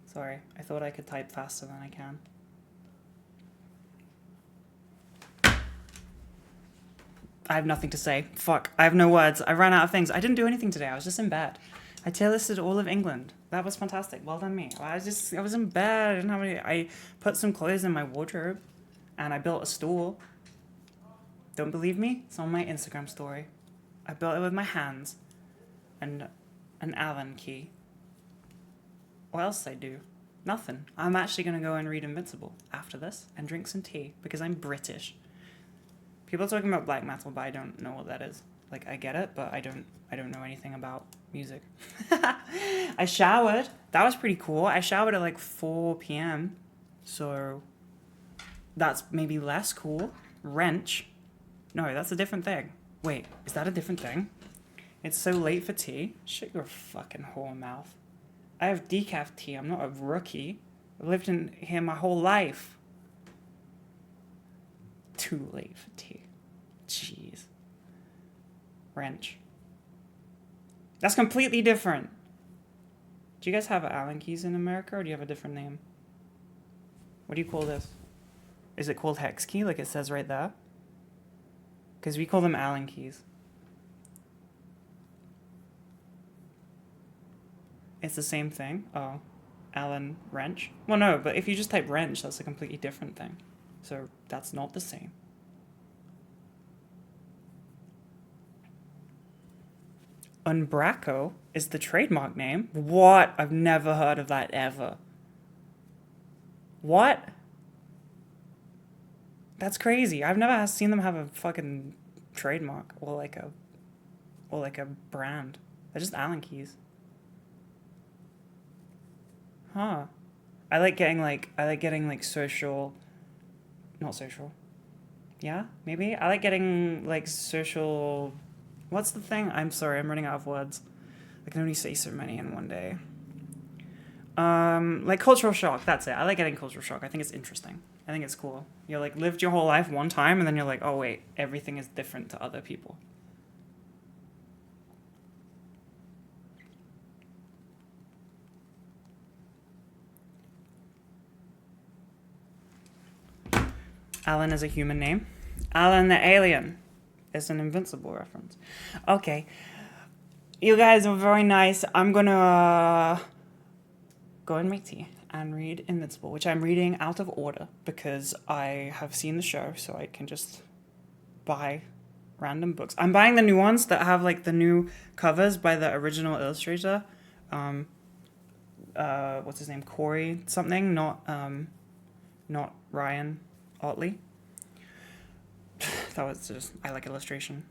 Sorry, I thought I could type faster than I can. I have nothing to say. Fuck, I have no words. I ran out of things. I didn't do anything today. I was just in bed. I tier listed all of England. That was fantastic. Well done me. I was in bed. I didn't have any. I put some clothes in my wardrobe, and I built a stool. Don't believe me? It's on my Instagram story. I built it with my hands, and an Allen key. What else did I do? Nothing. I'm actually gonna go and read Invincible after this and drink some tea because I'm British. People are talking about black metal, but I don't know what that is. Like, I get it, but I don't know anything about music. I showered. That was pretty cool. I showered at like 4 p.m. So that's maybe less cool. Wrench. No, that's a different thing. Wait, is that a different thing? It's so late for tea. Shut your fucking whore mouth. I have decaf tea. I'm not a rookie. I've lived in here my whole life. Too late for tea. Jeez. Wrench. That's completely different. Do you guys have Allen keys in America, or do you have a different name? What do you call this? Is it called hex key, like it says right there? Because we call them Allen keys. It's the same thing. Oh, Allen wrench. Well, no, but if you just type wrench, that's a completely different thing. So that's not the same. Umbraco is the trademark name. What? I've never heard of that ever. What? That's crazy. I've never seen them have a fucking trademark or like a brand. They're just Allen keys. Huh. I like getting like social. Not social. Yeah, maybe. I like getting like social. What's the thing? I'm sorry, I'm running out of words. I can only say so many in one day. Like cultural shock, that's it. I like getting cultural shock. I think it's interesting. I think it's cool. You're like lived your whole life one time and then you're like, oh wait, everything is different to other people. Alan is a human name. Alan the alien. It's an Invincible reference. Okay. You guys are very nice. I'm gonna go and make tea and read Invincible, which I'm reading out of order because I have seen the show, so I can just buy random books. I'm buying the new ones that have like the new covers by the original illustrator. What's his name? Corey something, not Ryan Otley. That was just, I like illustration.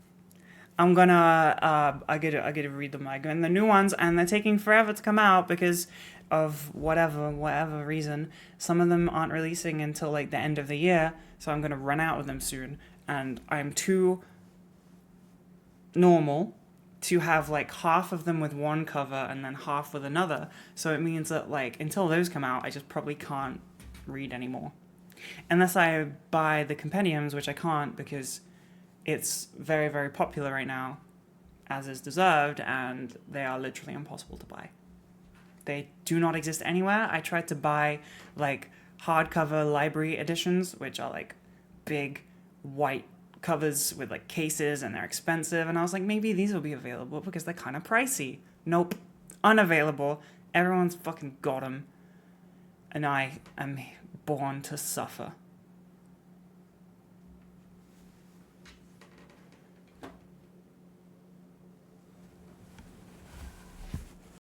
I'm gonna I get to read them again, the new ones, and they're taking forever to come out because of whatever reason. Some of them aren't releasing until like the end of the year, so I'm gonna run out of them soon. And I'm too normal to have like half of them with one cover and then half with another. So it means that like until those come out, I just probably can't read anymore. Unless I buy the compendiums, which I can't because it's very, very popular right now, as is deserved, and they are literally impossible to buy. They do not exist anywhere. I tried to buy like hardcover library editions, which are like big white covers with like cases, and they're expensive, and I was like, maybe these will be available because they're kind of pricey. Nope, unavailable. Everyone's fucking got them, and I am born to suffer.